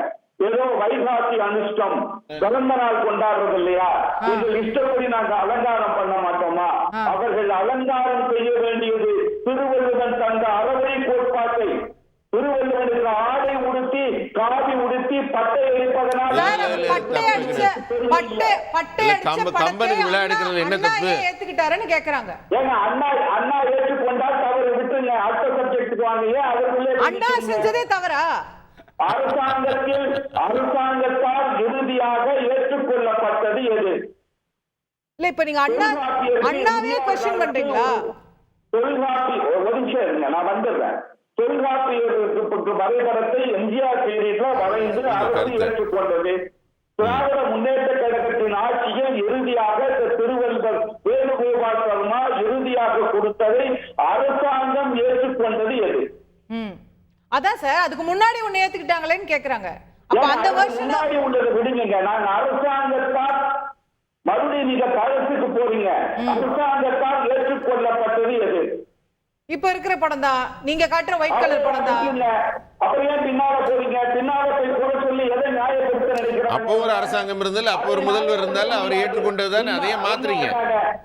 ஏதோ வைகாசி அனுஷ்டம், பிறந்த நாள் கொண்டாடுறது இல்லையா, எங்கள் இஷ்டப்படி நாங்க அலங்காரம் பண்ண மாட்டோமா? அவர்கள் அலங்காரம் செய்ய வேண்டியது திருவள்ளுவன் தந்த அறவழி கோட்பாட்டை, திருவள்ளுவனுக்கு ஆடை உடுத்தி, காவி உடுத்தி, பட்டை எரிப்பதனால் ஏத்துக்கிட்டாருன்னு கேக்குறாங்க. ஏங்க அண்ணா ஏற்றுக்கொண்டால் தவறு விட்டுங்க, அடுத்த சப்ஜெக்டுக்கு வாங்க. அதற்குள்ளே அண்ணா செஞ்சதே தவறா? அரசாங்கத்தால் இறுதியாக ஏற்றுக்கொள்ளப்பட்டது எது? இல்ல இப்ப நீங்க அண்ணாவே கொஸ்டின் பண்றீங்களா? தொல்காப்பி ஒரு நிமிஷம் இருங்க, நான் வந்துடுறேன். தொல்காப்பியருக்கு வரைபடத்தை எம்ஜிஆர் பீரியட்ல வரைந்து அரசு ஏற்றுக்கொண்டது. திராவிட முன்னேற்ற கழகத்தின் ஆட்சியில் இறுதியாக திருவள்ளுவர் வேணுகோபால் சர்மா இறுதியாக கொடுத்ததை அரசாங்கம் ஏற்றுக்கொண்டது எது? அதான் சார், அதுக்கு முன்னாடி ஒண்ணு ஏத்துக்கிட்டாங்களேன்னு கேக்குறாங்க. அப்ப அந்த வருஷம் முன்னாடி உள்ளது விடுங்க, நாங்க அரசாங்கத்தால் மறுபடியும் நீங்க பழசுக்கு போறீங்க. அரசாங்கத்தால் ஏற்றுக்கொள்ளப்பட்டது எது? இப்ப இருக்கிற படம் தான், நீங்க காட்டுற ஒயிட் கலர் படம் தான். அப்ப ஏன் பின்னால போறீங்க? பின்னால போய் கூட சொல்லி எதை நியாயப்படுத்த நினைக்கிறாங்க? அப்போ ஒரு அரசாங்கம் இருந்தாலும் அப்போ ஒரு முதல்வர் இருந்தாலும் அவர் ஏற்றுக்கொண்டதுதான், அதையே மாத்துறீங்க.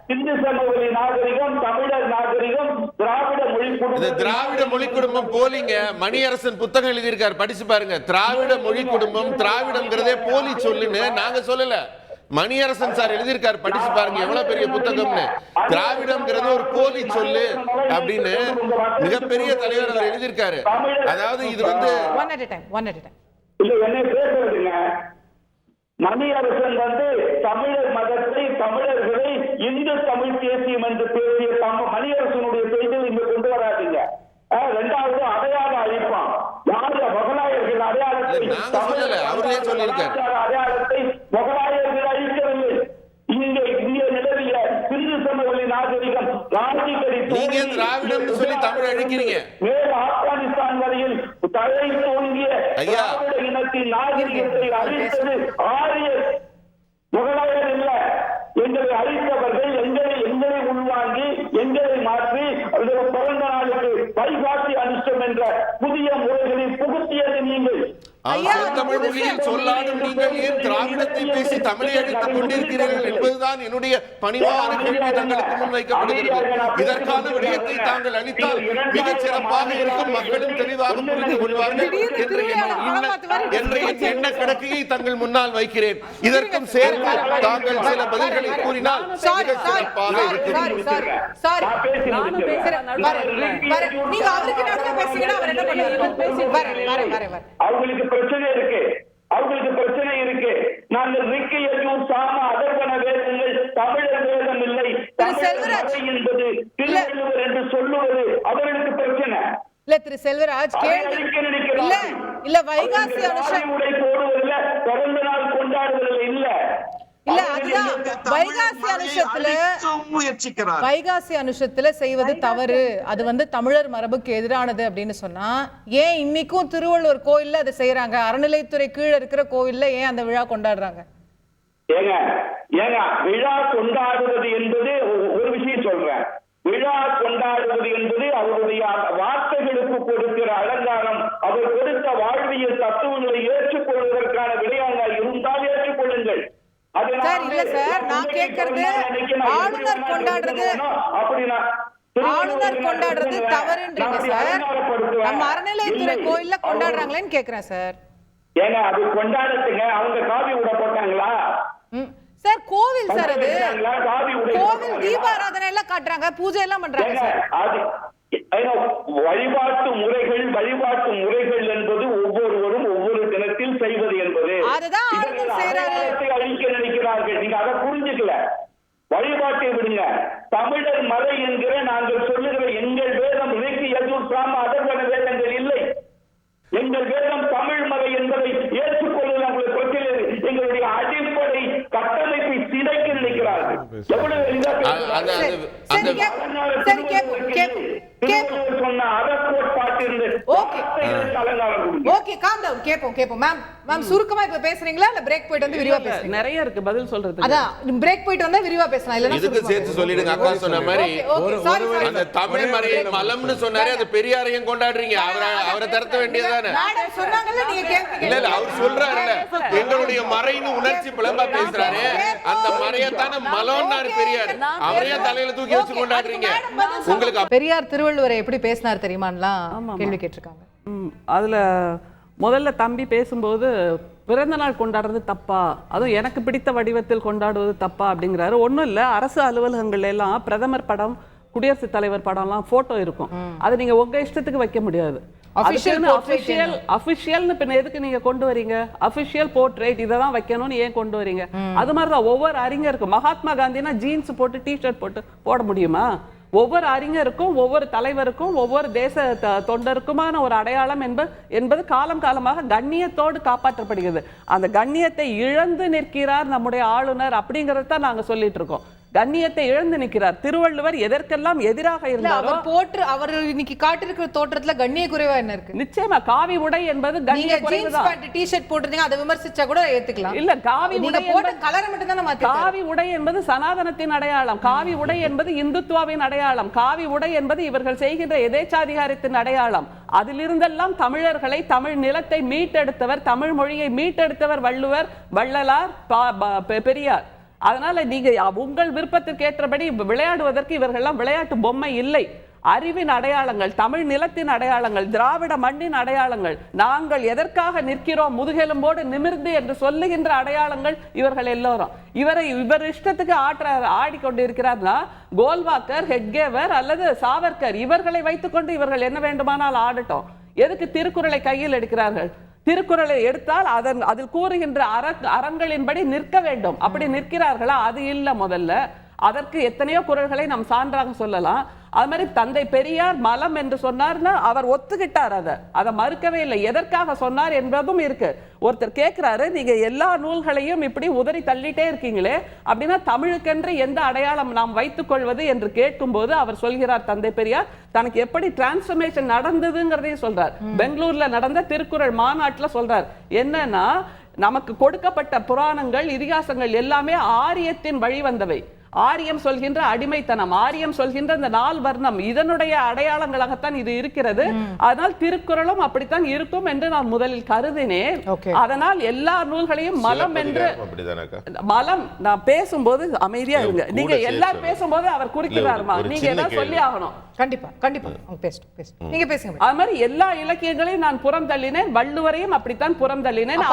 சிந்து சமவெளி நாகரிகம், தமிழர் நாகரிகம், திராவிட மொழி குடும்பம். திராவிட மொழி குடும்பம் போலிங்க. மணியரசன் புத்தகம் எழுதியிருக்காரு, படிச்சு பாருங்க. திராவிட மொழி குடும்பம், திராவிடம்ங்கிறதே போலி சொல்லுன்னு நாங்க சொல்லல, மணியரசன் சார் எழுதியிருக்காரு, படிச்சு பாருங்க எவ்வளவு பெரிய புத்தகம்னு. திராவிடம்ங்கிறது ஒரு போலி சொல்லு அப்படின்னு மிகப்பெரிய தலைவர் அவர் எழுதியிருக்காரு. அதாவது இது வந்து இல்ல என்ன பேசுறதுங்க, மணியரசன் தமிழர் மதத்தை, தமிழர்களை இந்து தமிழ் தேசியம் என்று பேசிய மணியரசனுடைய செய்திகள் இங்க கொண்டு வராதீங்க. இரண்டாவது அடையாள அழிப்பான், யாரு முகலாயர்கள் அடையாளத்தை அடையாளத்தை முகலாயர்கள் அழிக்கவில்லை. இங்க நிலவிய சிந்து சமவெளி நாகரிகம் நீங்க திராவிடம் சொல்லி தமிழ் அழிக்கிறீங்க. மேல் ஆப்கானிஸ்தான் வரையில் தலை தோங்கிய திராவிட இனத்தின் நாகரிகத்தை அழித்தது ஆரியர், முகலாயர் இல்ல. எங்களை அழித்தவர்கள் எங்களை உள்வாங்கி எங்களை மாற்றி பிறந்த நாளுக்கு வைகாசி அனுஷ்டம் என்ற புதிய முறைகளில் புகுத்தியது நீங்கள். தமிழ் மொழியில் சொல்லாடும் நீங்கள் ஏன் திராவிடத்தை பேசி தமிழை அழித்துக் கொண்டிருக்கிறீர்கள் என்பதுதான் என்னுடைய பணிவான கேள்வி தங்களுக்கு முன்வைக்கப்படுகிறது. இதற்கான விடயத்தை தாங்கள் அளித்தால் மிகச் சிறப்பாக இருக்கும், மக்களும் தெளிவாக புரிந்து கொள்வார்கள் என்ற எண்ண கணக்கையை தங்கள் முன்னால் வைக்கிறேன். இதற்கும் சேர்த்து தாங்கள் சில பதில்களை கூறினால் மிகச் சிறப்பாக இருக்கும். அவங்களுக்கு பிரச்சனை இருக்கு, அவங்களுக்கு பிரச்சனை இருக்கு. நாங்கள் ரிக்கையும் சாம அதர்வன வேதங்கள் தமிழர் வேதம் இல்லை, என்பது திருவள்ளுவர் என்று சொல்லுவது அவர்களுக்கு பிரச்சனை இல்ல. திரு செல்வராஜ் இல்ல வைகாசி அனுஷம் போடுவதில்லை, பிறந்த நாள் கொண்டாடுவதில்லை இல்ல இல்ல. அதுதான் வைகாசி அனுஷத்துல செய்வது தவறு, அது தமிழர் மரபுக்கு எதிரானது அப்படின்னு சொன்னா ஏன் இன்னைக்கும் திருவள்ளுவர் கோயில்ல அதை செய்யறாங்க? அறநிலைத்துறை கீழே இருக்கிற கோயில்ல ஏன் அந்த விழா கொண்டாடுறாங்க? விழா கொண்டாடுவது என்பது ஒரு விஷயம் சொல்றேன். விழா கொண்டாடுவது என்பது அவருடைய வார்த்தைகளுக்கு கொடுக்கிற அலங்காரம், அவர் கொடுத்த வாழ்வியல் தத்துவங்களை ஏற்றுக்கொள்வதற்கான விடயங்கள் இருந்தால் ஏற்றுக்கொள்ளுங்கள். சார் இல்ல சார், நான் கேட்கறது ஆளுநர் கொண்டாடுறது தவறுன்றீங்க சார். நம்ம அறநிலையத்துறை கோயில்ல கொண்டாடுறாங்களேன்னு கேக்குறேன் சார். ஏங்க அது கொண்டாடுறதுங்க, அவங்க காவி உடை போட்டாங்களா சார்? கோவில் சார், அது கோவில் தீபாராதனை எல்லாம் காட்டுறாங்க, பூஜை எல்லாம் பண்றாங்க சார். வழிபாட்டு முறைகள் என்பது ஒவ்வொருவரும் ஒவ்வொரு தினத்தில் செய்வது என்பது அழிக்க நினைக்கிறார்கள். நீங்க அதை புரிஞ்சுக்கல. வழிபாட்டை விடுங்க, தமிழர் மறை என்கிற நாங்கள் சொல்லுகிற எங்கள் வேதம் ரிக்கு யஜுர் சாம அதர்வன வேதங்கள் இல்லை. எங்கள் வேதம் தமிழ் மறை என்பதை ஏற்றுக்கொள்வது அவங்களுக்கு பிரச்சனை. எங்களுடைய அடிப்படை கட்டமைப்பை சிதைக்க நினைக்கிறார்கள். சொன்ன அறக்கோட்பாட்டிலிருந்து சுருக்கமா இப்ப பேசுறீங்களா இல்ல பிரேக் போயிட்டு வந்து விரிவா பேசுறீங்க? நிறைய இருக்கு பதில் சொல்றது. அதான் பிரேக் போயிட்டு வந்தா விரிவா பேசலாம். இல்ல இதுக்கு சேர்த்து சொல்லிடுங்க. அக்கா சொன்ன மாதிரி அந்த தமிழ் மறையை மலம்னு சொன்னாரே, அது பெரியாரையும் கொண்டாடுறீங்க. அவரை தரத்த வேண்டியதானே? சொன்னாங்கல்ல, நீங்க கேட்பீங்க. இல்ல அவர் சொல்றாருல்ல, எங்களுடைய மறைன்னு உணர்ச்சி பிளம்பா பேசுறாரு. அந்த மறையத்தான மலம்னாரு பெரியார், அவரையே தலையில தூக்கி வச்சு கொண்டாடுறீங்க. உங்களுக்கு பெரியார் திருவள்ளுவரை எப்படி பேசினார் தெரியுமான்லாம் கேள்வி கேட்டிருக்காங்க. அதுல முதல்ல தம்பி பேசும்போது பிறந்த நாள் கொண்டாடுறது தப்பா, அதுவும் எனக்கு பிடித்த வடிவத்தில் கொண்டாடுவது தப்பா அப்படிங்கிறாரு. ஒன்றும் இல்லை, அரசு அலுவலகங்கள்ல எல்லாம் பிரதமர் படம், குடியரசுத் தலைவர் படம்லாம் போட்டோ இருக்கும். அதை நீங்க உங்க இஷ்டத்துக்கு வைக்க முடியாது. அபிஷியல்னு பின்ன எதுக்கு நீங்க கொண்டு வரீங்க? அபிஷியல் போர்ட்ரேட் இததான் வைக்கணும்னு ஏன் கொண்டு வரீங்க? அது மாதிரிதான் ஒவ்வொரு அறிஞருக்கும் மகாத்மா காந்தினா ஜீன்ஸ் போட்டு டிஷர்ட் போட்டு போட முடியுமா? ஒவ்வொரு அறிஞருக்கும் ஒவ்வொரு தலைவருக்கும் ஒவ்வொரு தேச தொண்டருக்குமான ஒரு அடையாளம் என்பது காலம் காலமாக கண்ணியத்தோடு காப்பாற்றப்படுகிறது. அந்த கண்ணியத்தை இழந்து நிற்கிறார் நம்முடைய ஆளுநர் அப்படிங்கறத நாங்க சொல்லிட்டு இருக்கோம். கண்ணியத்தை இழந்து நிற்கிறார். திருவள்ளுவர் எதற்கெல்லாம் எதிராக இருந்தாரோ அவர் இன்னைக்கு காட்டிருக்கிற தோற்றத்துல கண்ணிய குறைவா என்ன இருக்கு? நிச்சயமா காவி உடை என்பது கண்ணிய குறைவுதான். டி-ஷர்ட் போட்டுறீங்க, அதை விமர்சிச்சா கூட ஏத்துக்கலாம். இல்ல, காவி உடை போட்ட கலரை மட்டும் தான் மாத்திட்டாரு. காவி உடை என்பது சனாதனத்தின் அடையாளம், காவி உடை என்பது இந்துத்துவாவின் அடையாளம், காவி உடை என்பது இவர்கள் செய்கின்ற எதேச்சாதிகாரத்தின் அடையாளம். அதிலிருந்தெல்லாம் தமிழர்களை, தமிழ் நிலத்தை மீட்டெடுத்தவர், தமிழ் மொழியை மீட்டெடுத்தவர் வள்ளுவர், வள்ளலார், பெரியார். அதனால நீங்க உங்கள் விருப்பத்திற்கு ஏற்றபடி விளையாடுவதற்கு இவர்கள்லாம் விளையாட்டு பொம்மை இல்லை. அறிவின் அடையாளங்கள், தமிழ் நிலத்தின் அடையாளங்கள், திராவிட மண்ணின் அடையாளங்கள், நாங்கள் எதற்காக நிற்கிறோம் முதுகெலும்போடு நிமிர்ந்து என்று சொல்லுகின்ற அடையாளங்கள் இவர்கள் எல்லோரும். இவர் இஷ்டத்துக்கு ஆடிக்கொண்டிருக்கிறார்னா கோல்வாக்கர், ஹெட்கேவர் அல்லது சாவர்கர் இவர்களை வைத்துக்கொண்டு இவர்கள் என்ன வேண்டுமானால் ஆடட்டும். எதுக்கு திருக்குறளை கையில் எடுக்கிறார்கள்? திருக்குறளை எடுத்தால் அதில் கூறுகின்ற அறங்களின்படி நிற்க வேண்டும். அப்படி நிற்கிறார்களா? அது இல்லை. முதல்ல அதற்கு எத்தனையோ குறள்களை நாம் சான்றாக சொல்லலாம். அது மாதிரி தந்தை பெரியார் மலம் என்று சொன்னார்னா அவர் ஒத்துக்கிட்டார், அதை மறுக்கவே இல்லை. எதற்காக சொன்னார் என்பதும் இருக்கு. ஒருத்தர் கேட்கிறாரு, நீங்க எல்லா நூல்களையும் இப்படி உதறி தள்ளிட்டே இருக்கீங்களே, அப்படின்னா தமிழுக்கென்று எந்த அடையாளம் நாம் வைத்துக் கொள்வது என்று கேட்கும் போது அவர் சொல்கிறார், தந்தை பெரியார் தனக்கு எப்படி டிரான்ஸ்ஃபர்மேஷன் நடந்ததுங்கிறதையும் சொல்றார். பெங்களூர்ல நடந்த திருக்குறள் மாநாட்டுல சொல்றார். என்னன்னா, நமக்கு கொடுக்கப்பட்ட புராணங்கள், இதிகாசங்கள் எல்லாமே ஆரியத்தின் வழி வந்தவை. ஆரியம் சொல்கின்ற அடிமைத்தனம், ஆரியம் சொல்கின்ற இந்த 4 வர்ணம், இதனுடைய அடையாளங்களாகத்தான் இது இருக்கிறது. அதனால் திருக்குறளும் அப்படித்தான் இருக்கும் என்று நான் முதலில் கருதினேன். அதனால் எல்லா நூல்களையும் மலம் என்று மலம் நான் பேசும்போது அமைதியா இருங்க. நீங்க எல்லாரும் பேசும்போது அவர் குறிக்கிறாருமா, நீங்க ஏதாவது சொல்லி ஆகணும். கண்டிப்பா கண்டிப்பா நீங்க பேசுங்க. அது மாதிரி எல்லா இலக்கியங்களையும் நான் புறம் தள்ளினேன், வள்ளுவரையும் அப்படித்தான் புறம் தள்ளினேன்.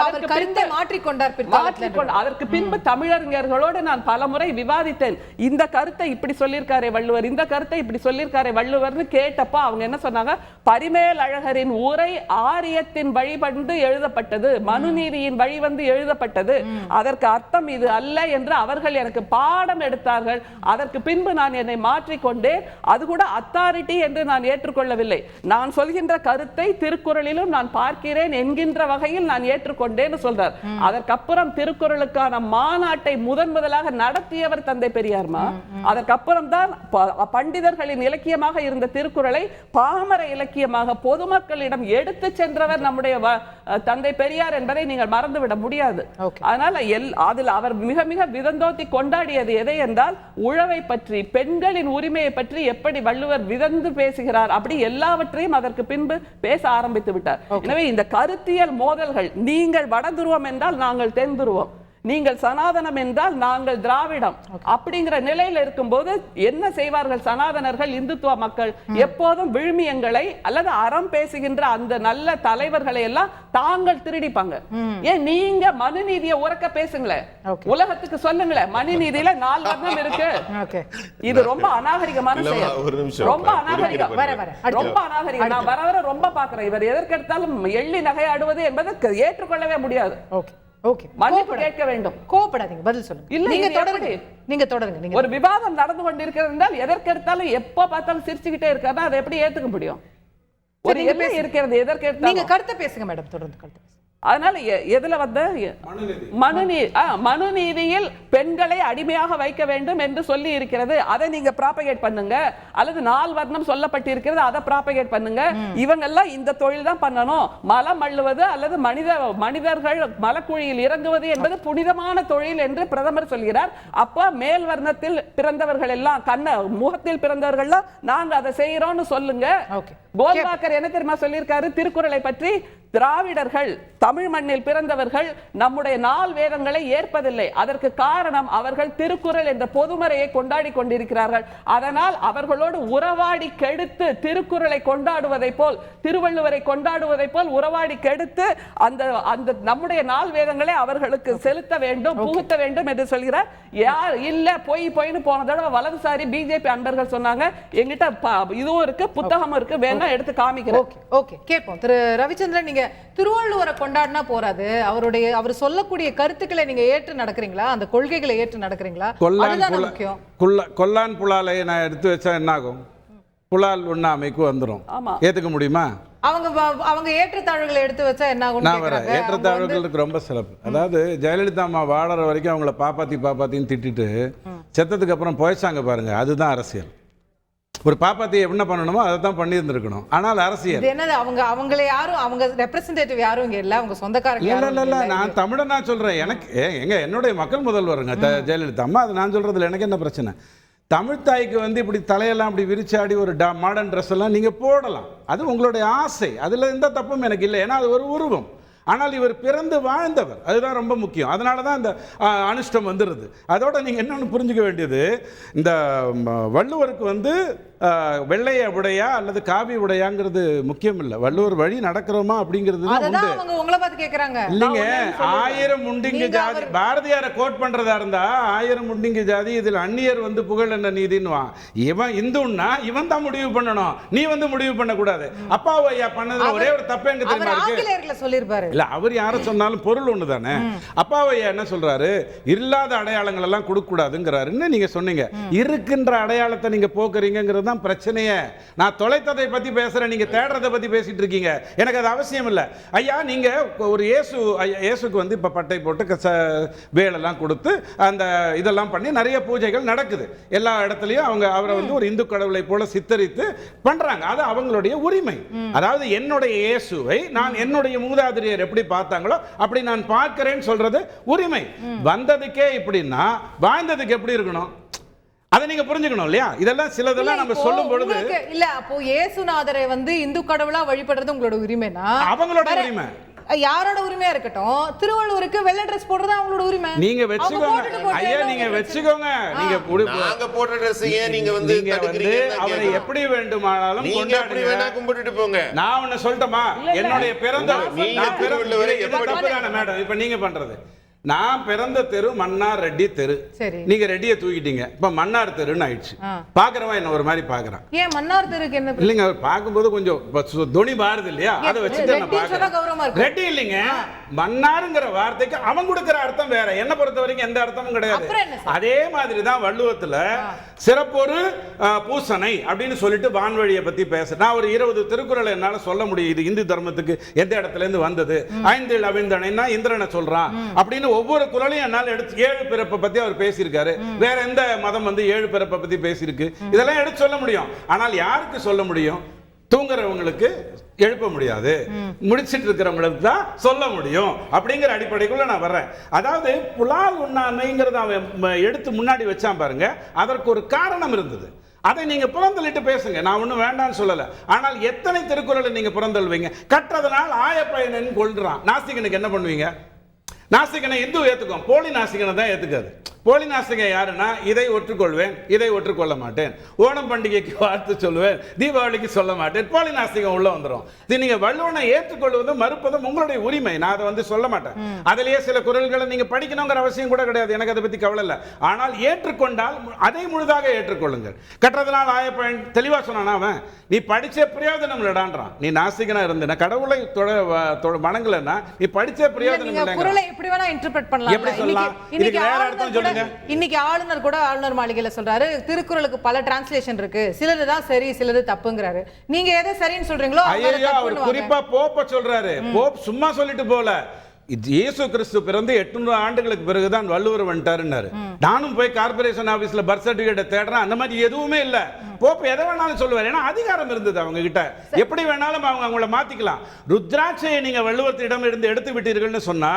அதற்கு பின்பு தமிழறிஞர்களோடு நான் பலமுறை விவாதித்தேன். இந்த கருத்தை இப்படி சொல்லியிருக்காரே வள்ளுவர், இந்த கருத்தை இப்படி சொல்லியிருக்காரே வள்ளுவர்னு கேட்டப்ப அவங்க என்ன சொன்னாங்க, பரிமேல் அழகரின் உரை ஆரியத்தின் வழிபண்டு எழுதப்பட்டது, மனுநீதியின் வழிவந்து எழுதப்பட்டது, அதற்கு அர்த்தம் இது அல்ல என்று அவர்கள் எனக்கு பாடம் எடுத்தார்கள். அதற்கு பின்பு நான் என்னை மாற்றிக்கொண்டேன். அது கூட அத்தாரிட்டி என்று நான் ஏற்றுக்கொள்ளவில்லை. நான் சொல்கின்ற கருத்தை திருக்குறளிலும் நான் பார்க்கிறேன் என்கின்ற வகையில் நான் ஏற்றுக்கொண்டேன்னு சொல்றார். அதற்கப்புறம் திருக்குறளுக்கான மாநாட்டை முதலாக நடத்தியவர் தந்தை பெரியார்மா. அதற்கப்புறம் தான் பண்டிதர்களின் இலக்கியமாக இருந்த திருக்குறளை பாமர இலக்கியமாக பொதுமக்களிடம் எடுத்து சென்றவர் நம்முடைய தந்தை பெரியார் என்பதை நீங்கள் மறந்துவிட முடியாது. அதனால அதில் அவர் மிக மிக விதந்தோத்தி கொண்டாடியது எதை என்றால், உழவை பற்றி, பெண்களின் உரிமையை பற்றி எப்படி வள்ளுவர் விதந்து பேசுகிறார், அப்படி எல்லாவற்றையும் அதற்கு பின்பு பேச ஆரம்பித்து விட்டார். எனவே இந்த கருத்தியல் மோதல்கள், நீங்கள் வட துருவம் என்றால் நாங்கள் தென் துருவம், நீங்கள் சனாதனம் என்றால் நாங்கள் திராவிடம், அப்படிங்கிற நிலையில் இருக்கும்போது என்ன செய்வார்கள் சனாதனர்கள், இந்துத்துவ மக்கள்? எப்போதும் விழுமியங்களை அல்லது அறம் பேசுகின்ற அந்த நல்ல தலைவர்களை எல்லாம் தாங்கள் திருடிப்பாங்க. ஏன் நீங்க மனுநீதியை உறக்க பேசுங்களேன், உலகத்துக்கு சொல்லுங்களேன், மனுநீதியில 4 வர்ணம் இருக்கு. இது ரொம்ப அநாகரிகமான செயல், ரொம்ப அநாகரிகம், ரொம்ப அநாகரிகம். நான் வர வர ரொம்ப பாக்குறேன். இவர் எதற்கெடுத்தாலும் எள்ளி நகையாடுவது என்பது ஏற்றுக்கொள்ளவே முடியாது. மன்னிப்பு கேட்க வேண்டும். கோபப்படாதீங்க, பதில் சொல்லுங்க. இல்ல, நீங்க தொடருங்க. ஒரு விவாதம் நடந்து கொண்டிருக்கிறது என்றால் எதற்கெடுத்தாலும் எப்ப பார்த்தாலும் சிரிச்சுக்கிட்டே இருக்காருன்னா அதை எப்படி ஏத்துக்க முடியும்? ஒரு எல்லை இருக்கிறது, எதற்கெடுத்தாலும் நீங்க கருத்தை பேசுங்க மேடம், தொடர்ந்து கருத்து. அதனால எதுல வந்த மனுநீதியில் பெண்களை அடிமையாக வைக்க வேண்டும் என்று சொல்லி இருக்கிறது, அதை நீங்க ப்ராபகேட் பண்ணுங்க. அல்லது 4 வர்ணம் சொல்லப்பட்டிருக்கிறது, அதை ப்ராபகேட் பண்ணுங்க. இவங்க எல்லாம் இந்த தொழில் தான் பண்ணணும். மலம் அள்ளுவது அல்லது மனிதர்கள் மலக்குழியில் இறங்குவது என்பது புனிதமான தொழில் என்று பிரதமர் சொல்கிறார். அப்ப மேல் வர்ணத்தில் பிறந்தவர்கள் எல்லாம், முகத்தில் பிறந்தவர்கள் நாங்க அதை செய்யறோம்னு சொல்லுங்க. கோல்வாக்கர் என்ன தெரியுமா சொல்லியிருக்காரு திருக்குறளை பற்றி? திராவிடர்கள், தமிழ் மண்ணில் பிறந்தவர்கள் நம்முடைய நால் வேதங்களை ஏற்பதில்லை. அதற்கு காரணம் அவர்கள் திருக்குறள் என்ற பொதுமறையை கொண்டாடி கொண்டிருக்கிறார்கள். அதனால் அவர்களோடு உறவாடி கெடுத்து திருக்குறளை கொண்டாடுவதை போல், திருவள்ளுவரை கொண்டாடுவதை போல் உறவாடி கெடுத்து அந்த நம்முடைய நால் வேதங்களை அவர்களுக்கு செலுத்த வேண்டும், புகுத்த வேண்டும் என்று சொல்கிறார். யார் இல்ல பொய்னு போன தடவை வலதுசாரி பிஜேபி அன்பர்கள் சொன்னாங்க. எங்கிட்ட இதுவும் இருக்கு, புத்தகம் இருக்கு, வேணா எடுத்து காமிக்கிறேன். ஓகே கேட்போம். திரு ரவிச்சந்திரன், நீங்க திருவள்ளுவரை கொண்டாடினா போறாது, அவர் சொல்லக்கூடிய கருத்துக்களை நீங்க ஏற்று நடக்கிறீங்களா? அந்த கொள்கைகளை ஏற்று நடக்கிறீங்களா? கொல்லான் புலாலையை நான் எடுத்து வச்சா என்ன ஆகும்? புலால் உண்ணாமைக்கு வந்துடும். ஏத்துக்க முடியுமா? அவங்க ஏற்றத்தாழ்வுகளை எடுத்து வச்சா என்ன ஆகும்? நான் வரேன். ஏற்றத்தாழ்வுகளுக்கு ரொம்ப சிறப்பு. அதாவது ஜெயலலிதா அம்மா வாழற வரைக்கும் அவங்கள பாப்பாத்தின்னு திட்டிட்டு செத்ததுக்கு அப்புறம் போயிச்சாங்க பாருங்க, அதுதான் அரசியல். ஒரு பாப்பாத்தியை என்ன பண்ணணுமோ அதை தான் பண்ணியிருந்திருக்கணும். ஆனால் அரசியல் என்னது? அவங்கள யாரும், அவங்க ரெப்ரசன்டேட்டிவ் யாரும் இங்க இல்ல, அவங்க சொந்தக்காரங்க இல்ல. நான் தமிழனா சொல்றேன். எனக்கு என்னுடைய மக்கள் முதல்வருங்க ஜெயலலிதா அம்மா. அது நான் சொல்றதுல எனக்கு என்ன பிரச்சனை? தமிழ் தாய்க்கு வந்து இப்படி தலையெல்லாம் இப்படி விரிச்சாடி ஒரு மாடர்ன் ட்ரெஸ் எல்லாம் நீங்க போடலாம், அது உங்களுடைய ஆசை, அதுல எந்த தப்பும் எனக்கு இல்லை. ஏன்னா அது ஒரு உருவம். ஆனால் இவர் பிறந்து வாழ்ந்தவர், அதுதான் ரொம்ப முக்கியம். அதனால தான் இந்த அனுஷ்டம் வந்துடுது. அதோட நீங்கள் என்னென்னு புரிஞ்சுக்க வேண்டியது, இந்த வள்ளுவருக்கு வந்து வெள்ளைய உடையா அல்லது காவி உடையாங்கிறது முக்கியம் இல்லை. வள்ளுவர் வழி நடக்கிறோமா அப்படிங்கிறது இல்லைங்க. 1000 முண்டிங்கு ஜாதி, பாரதியாரை கோட் பண்றதா இருந்தா 1000 முண்டிங்கு ஜாதி, இதில் அந்நியர் வந்து புகழ் என்ன நீதின்னுவான். இவன் இந்துன்னா இவன் தான் முடிவு பண்ணணும், நீ வந்து முடிவு பண்ணக்கூடாது. அப்பாவை ஐயா பண்ணதுல ஒரே ஒரு தப்பு எங்க தெரியுமா இருக்கு? சொல்லிருப்பாரு இல்ல, அவர் யார சொன்னாலும் பொருள் ஒண்ணு தானே. அப்பாவை ஐயா என்ன சொல்றாரு? இல்லாத அடையாளங்கள் எல்லாம் கொடுக்க கூடாதுங்கிறாருன்னு நீங்க சொன்னீங்க. இருக்கின்ற அடையாளத்தை நீங்க போக்குறீங்கிறது பிரச்சனையே. நான் தொலைத்ததை பத்தி பேசுறேன், நீங்க தேடுறதை பத்தி பேசிட்டு இருக்கீங்க. எனக்கு அது அவசியம் இல்லை. ஐயா நீங்க ஒரு இயேசுக்கு வந்து இப்ப பட்டை போட்டு வேலெல்லாம் கொடுத்து அந்த இதெல்லாம் பண்ணி நிறைய பூஜைகள் நடக்குது. எல்லா இடத்துலயும் அவரை வந்து ஒரு இந்து கடவுளை போல சித்தரித்து பண்றாங்க. அது அவங்களுடைய உரிமை. அதாவது என்னுடைய இயேசுவை நான் என்னுடைய மூதாதையர் எப்படி பார்த்தாங்களோ அப்படி நான் பார்க்கிறேன்னு சொல்றது உரிமை. வந்ததுக்கே இப்படின்னா வாழ்ந்ததுக்கு எப்படி இருக்கணும்? அதை நீங்க புரிஞ்சுக்கணும் இல்லையா? இதெல்லாம் சிலதெல்லாம் நம்ம சொல்லும் பொழுது இல்ல, அப்போ இயேசுநாதரை வந்து இந்து கடவுளா வழிபடுறது உங்களோட உரிமைனா அவங்களோட உரிமை. யாரோட உரிமையா இருக்கட்டும், திருவள்ளுவருக்கு வெள்ளை ட்ரெஸ் போடுறது அவங்களோட உரிமை. நீங்க வெச்சுக்கோங்க ஐயா, நீங்க வெச்சுக்கோங்க. நீங்க நாங்க போடுற Dress ஏன் நீங்க வந்து அவரை எப்படி வேண்டுமானாலும் கும்பிட்டுட்டு போங்க. நான் ஒன்னு சொல்லட்டுமா? என்னுடைய பிறந்த மேடம் இப்ப நீங்க பண்றது, நான் பிறந்த தெரு மன்னார் ரெட்டி தெரு, நீங்க ரெட்டியை தூக்கிட்டீங்க, இப்ப மன்னார் தெருன்னு ஆயிடுச்சு. பாக்குறவன் என்ன ஒரு மாதிரி பாக்குறான். ஏன் மன்னார் தெருக்கு என்ன இல்லைங்க, அவர் பார்க்கும்போது கொஞ்சம் துணி மாறுது இல்லையா? அதை வச்சுட்டு நான் பாக்குறேன். ரெட்டி இல்லைங்க, மன்னாருங்கிற வார்த்தைக்கு அவன் கொடுக்கிற அர்த்தம் வேற. என்ன பொறுத்த வரைக்கும் எந்த அர்த்தமும் கிடையாது. அதே மாதிரி தான் வள்ளுவத்துல சிறப்பொரு பூசனை அப்படின்னு சொல்லிட்டு வான்வழியை பத்தி பேச நான் ஒரு 20 திருக்குறளை என்னால சொல்ல முடியும். இது இந்து தர்மத்துக்கு எந்த இடத்துல இருந்து வந்தது, 5 அவிழ்ந்தனைன்னா இந்திரனை சொல்றான் அப்படின்னு ஒவ்வொரு குறளையும் என்னால் எடுத்து 7 பிறப்பை பத்தி அவர் பேசியிருக்காரு. வேற எந்த மதம் வந்து 7 பிறப்பை பத்தி பேசியிருக்கு? இதெல்லாம் எடுத்து சொல்ல முடியும். ஆனால் யாருக்கு சொல்ல முடியும்? தூங்குறவங்களுக்கு எழுப்ப முடியாது, முடிச்சிட்டு இருக்கிறவங்களுக்கு தான் சொல்ல முடியும். அப்படிங்கிற அடிப்படைக்குள்ள நான் வர்றேன். அதாவது புலால் உண்ணாமைங்கிறத அவன் எடுத்து முன்னாடி வச்சான் பாருங்க, அதற்கு ஒரு காரணம் இருந்தது. அதை நீங்க புறந்தள்ளிட்டு பேசுங்க, நான் ஒன்றும் வேண்டான்னு சொல்லலை. ஆனால் எத்தனை திருக்குறளை நீங்க புறந்தள்ளுவீங்க? கற்றதனால் ஆயப்பயனன் கொள்றான். நாஸ்திகனுக்கு என்ன பண்ணுவீங்க? நாஸ்திகனை இந்து ஏத்துக்கும், போலி நாஸ்திகனை தான் ஏத்துக்காது. போலி நாஸ்திகன் யாருன்னா, இதை ஒற்றுக்கொள்வேன், இதை ஒற்றுக்கொள்ள மாட்டேன், ஓணம் பண்டிகைக்கு வாழ்த்து சொல்லுவேன், தீபாவளிக்கு சொல்ல மாட்டேன், போலி நாஸ்திகம் உள்ள வந்துடும். இது நீங்க வள்ளுவனை ஏற்றுக்கொள்வதும் மறுப்பதும் உங்களுடைய உரிமை. நான் அதை வந்து சொல்ல மாட்டேன். அதிலேயே சில குறள்களை நீங்க படிக்கணுங்கிற அவசியம் கூட கிடையாது, எனக்கு அதை பத்தி கவலை இல்லை. ஆனால் ஏற்றுக்கொண்டால் அதை முழுதாக ஏற்றுக்கொள்ளுங்கள். கற்றதனால் ஆயப்பயன் தெளிவா சொன்னான் அவன். நீ படிச்ச பிரயோஜனம் இல்லடான்றான். நீ நாஸ்திகனா இருந்த கடவுளை வணங்கலன்னா நீ படிச்ச பிரயோஜனம் இல்லை. குறளை எப்படி வேணா இன்டர்பிரட் பண்ணலாம். எப்படி சொல்லலாம்? இதுக்கு வேற அர்த்தம் சொல்லுங்க. இன்னைக்கு ஆளுநர் கூட ஆளுநர் மாளிகையில சொல்றாரு, திருக்குறளுக்கு பல டிரான்ஸ்லேஷன் இருக்கு, சிலது தான் சரி சிலது தப்புங்கிறாரு. நீங்க எதை சரின்னு சொல்றீங்களோ அவர் குறிப்பா போப்ப சொல்றாரு. போப் சும்மா சொல்லிட்டு போல, இயேசு கிறிஸ்து பிறந்து 800 ஆண்டுகளுக்கு பிறகுதான் வள்ளுவர் வந்துட்டாருன்னாரு. நானும் போய் கார்பரேஷன் ஆபீஸ்ல பர்த் சர்டிபிகேட் தேடுறேன், அந்த மாதிரி எதுவுமே இல்ல. போப்பு எதை வேணாலும் சொல்லுவார், ஏன்னா அதிகாரம் இருந்தது அவங்க கிட்ட. எப்படி வேணாலும் அவங்கள மாத்திக்கலாம். ருத்ராட்சையை நீங்க வள்ளுவத்திடம் இருந்து எடுத்து விட்டீர்கள்னு சொன்னா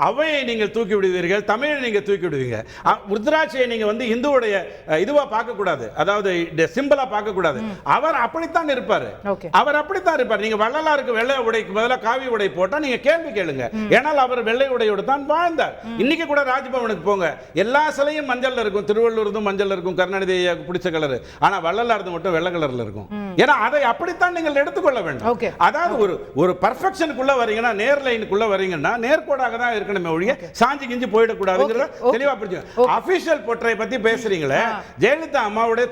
அவையை நீங்கள் தூக்கி விடுவீர்கள், தமிழை நீங்க தூக்கி விடுவீங்க. ருத்ராட்சியை நீங்க வந்து இந்துவுடைய இதுவா பார்க்க கூடாது, அதாவது சிம்பிளா பார்க்க கூடாது. அவர் அப்படித்தான் இருப்பாரு, அவர் அப்படித்தான் இருப்பார். நீங்க வள்ளலாருக்கு வெள்ளை உடைக்கு பதிலாக காவி உடை போட்டா நீங்க கேள்வி கேளுங்க. ஏனால் அவர் வெள்ளை உடையோடு தான் வாழ்ந்தார். இன்னைக்கு கூட ராஜ்பவனுக்கு போங்க, எல்லா சிலையும் மஞ்சள்ல இருக்கும். திருவள்ளூர்தும் மஞ்சள்ல இருக்கும், கருணாநிதி பிடிச்ச கலர். ஆனா வள்ளலார்து மட்டும் வெள்ளை கலர்ல இருக்கும். ஏன்னா அதை அப்படித்தான் நீங்கள் எடுத்துக்கொள்ள வேண்டும். அதாவது ஒரு பர்ஃபெக்ஷனுக்குள்ள வரீங்கன்னா, நேர் லைனுக்குள்ள வரீங்கன்னா நேர்கோடாக தான் இருக்கணுமே ஒழிய சாஞ்சி கிஞ்சி போயிடக்கூடாதுங்கிறத தெளிவா புரிஞ்சுங்க. அபிஷியல் போர்ட்ரை பத்தி பேசுறீங்களே, ஜெயலலிதா அம்மாவுடைய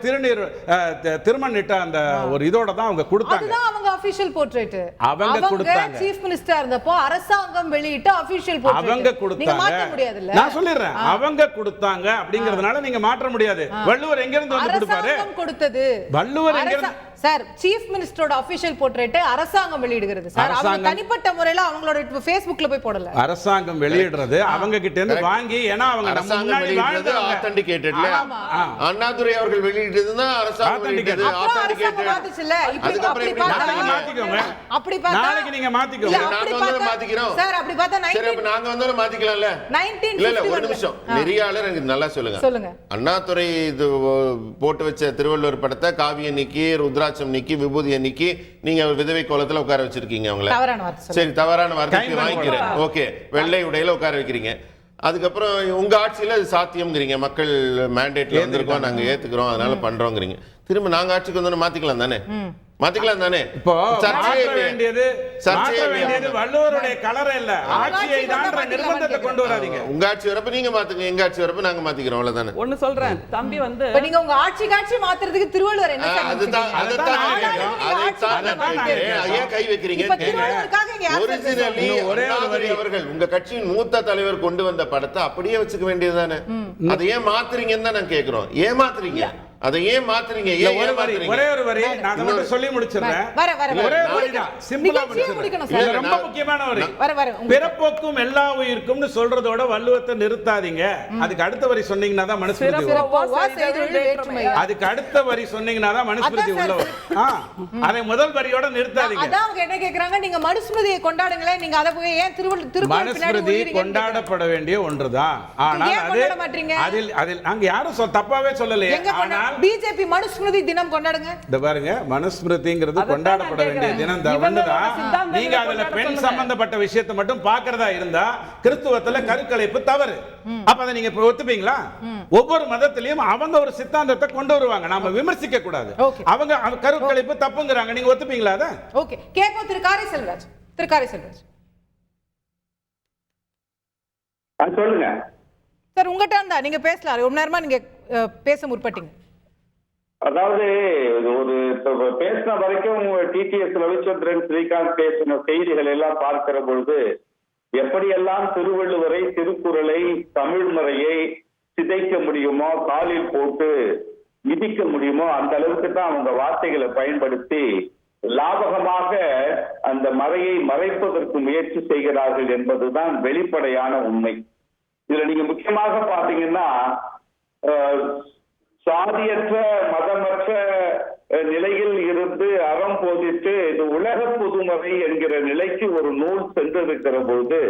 திருமணிட்ட அந்த ஒரு இதோட தான் அவங்க கொடுத்தாங்க. அதுதான் அவங்க அபிஷியல் போர்ட்ரைட். அவங்க கொடுத்தாங்க. சீஃப் மினிஸ்டர் இருந்தப்போ அரசாங்கம் வெளியிட்ட அபிஷியல் போர்ட்ரைட் அவங்க கொடுத்தாங்க. நீங்க மாற்ற முடியாதுல்ல. நான் சொல்லிறேன், அவங்க கொடுத்தாங்க அப்படிங்கிறதுனால நீங்க மாற்ற முடியாது. வள்ளுவர் எங்க இருந்து வந்து கொடுப்பாரு? அரசாங்கம் கொடுத்தது. வள்ளுவர் எங்க இருந்து? சார், சீஃப் மினிஸ்டரோட அபிஷியல் போர்ட்ரைட் அரசாங்கம் வெளியிடுகிறது சார். அவங்க தனிப்பட்ட முறையில அவங்களோட Facebookல போய் போடல. அரசாங்கம் வெளியிடுறது அவங்க கிட்ட இருந்து வாங்கி, ஏனா அவங்க நம்ம முன்னாடி வாழ்ந்தது ஆத்தென்டிகேட்டட்ல. அண்ணாதுரை அவர்கள் வெளியிட்டதுன்னா அரசாங்கம் வெளியிட்டது ஆத்தென்டிகேட்டட். மாத்திச்சல. இப்படி அப்படி நாளைக்கு மாத்திக்கோங்க. அப்படி பார்த்தா நாளைக்கு நீங்க மாத்திக்கோங்க. நாங்க வந்து மாத்திக்கிறோம் சார். அப்படி பார்த்தா சரி, அப்ப நாங்க வந்து மாத்திக்கலாம்ல. 19 இல்ல ஒரு நிமிஷம். நெறியாளர் எனக்கு நல்லா சொல்லுங்க. அண்ணாதுரை இது போட்டு வச்ச திருவள்ளுவர் படத்தை காவிய நீக்கி, ருத்ராட்சம் நீக்கி, விபூதியை நீக்கி நீங்க விதவை கோலத்துல உட்கார வச்சிருக்கீங்க அவங்கள. சரி, தவறான வார்த்தைக்கு வாங்கிக்கிறேன். ஓகே, வெள்ளை உடையில உட்கார வைக்கிறீங்க. அதுக்கப்புறம் உங்க ஆட்சியில அது சாத்தியம்ங்கிறீங்க, மக்கள் மேண்டேட்ல வந்திருக்கோம், நாங்க ஏத்துக்கிறோம், அதனால பண்றோங்கிறீங்க. திரும்ப நாங்க ஆட்சிக்கு வந்தோம் மாத்திக்கலாம் தானே? மாத்திக்கலாம் தானே? இப்போ மாற்ற வேண்டியது வள்ளுவருடைய கலர் இல்ல, ஆட்சியை தான்ற நிர்பந்தத்தை கொண்டு வராதீங்க. உங்க ஆட்சி வரப்ப நீங்க மாத்துங்க, எங்க ஆட்சி வரப்ப நாங்க மாத்திக்கிறோம், அவ்வளவுதானே. ஒன்னு சொல்றேன் தம்பி, வந்து நீங்க உங்க ஆட்சி மாத்துறதுக்கு திருவள்ளுவர் என்ன சார்? ஏன் கை வைக்கிறீங்க? ஒரிஜினலி அவர்கள் உங்க கட்சியின் மூத்த தலைவர் கொண்டு வந்த படத்தை அப்படியே வச்சுக்க வேண்டியதுதானே. அதை ஏன் மாத்துறீங்கன்னு தான் நான் கேக்குறோம். ஏன் மாத்துறீங்க? அதை ஏன் மாத்துறீங்க? ஒரே ஒரு வரி நான் மட்டும் சொல்லி முடிச்சிடுறேன். ஒரே வரி தான், சிம்பிளா முடிச்சிடுறேன். இது ரொம்ப முக்கியமான வரி. பிறப்போக்கும் எல்லா உயிருக்கும்னு சொல்றதோட வள்ளுவத்தை நிறுத்தாதீங்க. அதுக்கு அடுத்த வரி சொன்னீங்கன்னா தான் மனுஸ்மிருதி வரும். அதுக்கு அடுத்த வரி சொன்னீங்கன்னா தான் மனுஸ்மிருதி உள்ள வரும். அதை முதல் வரியோட நிறுத்தாதீங்க. அதான் அவங்க என்ன கேக்குறாங்க, நீங்க மனுஸ்மிருதியை கொண்டாடுங்களே, நீங்க அதை போய் ஏன் திருவள்ளுவர் மனுஸ்மிருதி கொண்டாடப்பட வேண்டிய ஒன்றுதான். ஆனால் அதில் நாங்க யாரும் தப்பாவே சொல்லலையே. ஆனால் பிஜேபி மனுஸ்மிருதி தினம் கொண்டாடுங்க. இந்த பாருங்க, மனுஸ்மிருதிங்கிறது கொண்டாடப்பட வேண்டிய தினம் தான். நீங்க அதுல பெண் சம்பந்தப்பட்ட விஷயத்தை மட்டும் பார்க்கறதா இருந்தா கிறிஸ்துவத்துல கருக்கலைப்பு தவறு. அப்ப அதை நீங்க ஒத்துப்பீங்களா? ஒவ்வொரு மதத்திலையும் அவங்க ஒரு சித்தாந்தத்தை கொண்டு வருவாங்க, நாம விமர்சிக்க கூடாது. அவங்க கருக்கலைப்பு தப்புங்கறாங்க, நீங்க ஒத்துப்பீங்களா? அத ஓகே, கேப்போ திருக்காரி செல்வராஜ். சொல்லுங்க சார். உங்ககிட்ட இருந்தா நீங்க பேசலாம். ரொம்ப நேரமா நீங்க பேச முற்பட்டீங்க. அதாவது ஒரு பேசின வரைக்கும் டிடிஎஸ் ரவிச்சந்திரன், ஸ்ரீகாந்த் பேசின செய்திகள் எல்லாம் பார்க்கிற பொழுது எப்படியெல்லாம் திருவள்ளுவரை, திருக்குறளை, தமிழ்மறையை சிதைக்க முடியுமோ, காலில் போட்டு மிதிக்க முடியுமோ அந்த அளவுக்கு தான் அவங்க வார்த்தைகளை பயன்படுத்தி லாபகமாக அந்த மறையை மறைப்பதற்கு முயற்சி செய்கிறார்கள் என்பதுதான் வெளிப்படையான உண்மை. இதுல நீங்க முக்கியமாக பாத்தீங்கன்னா, சாதியற்ற மதமற்ற நிலையில் இருந்து அறம் போதித்து இது உலக பொதுமறை என்கிற நிலைக்கு ஒரு நூல் சென்றிருக்கிற பொழுது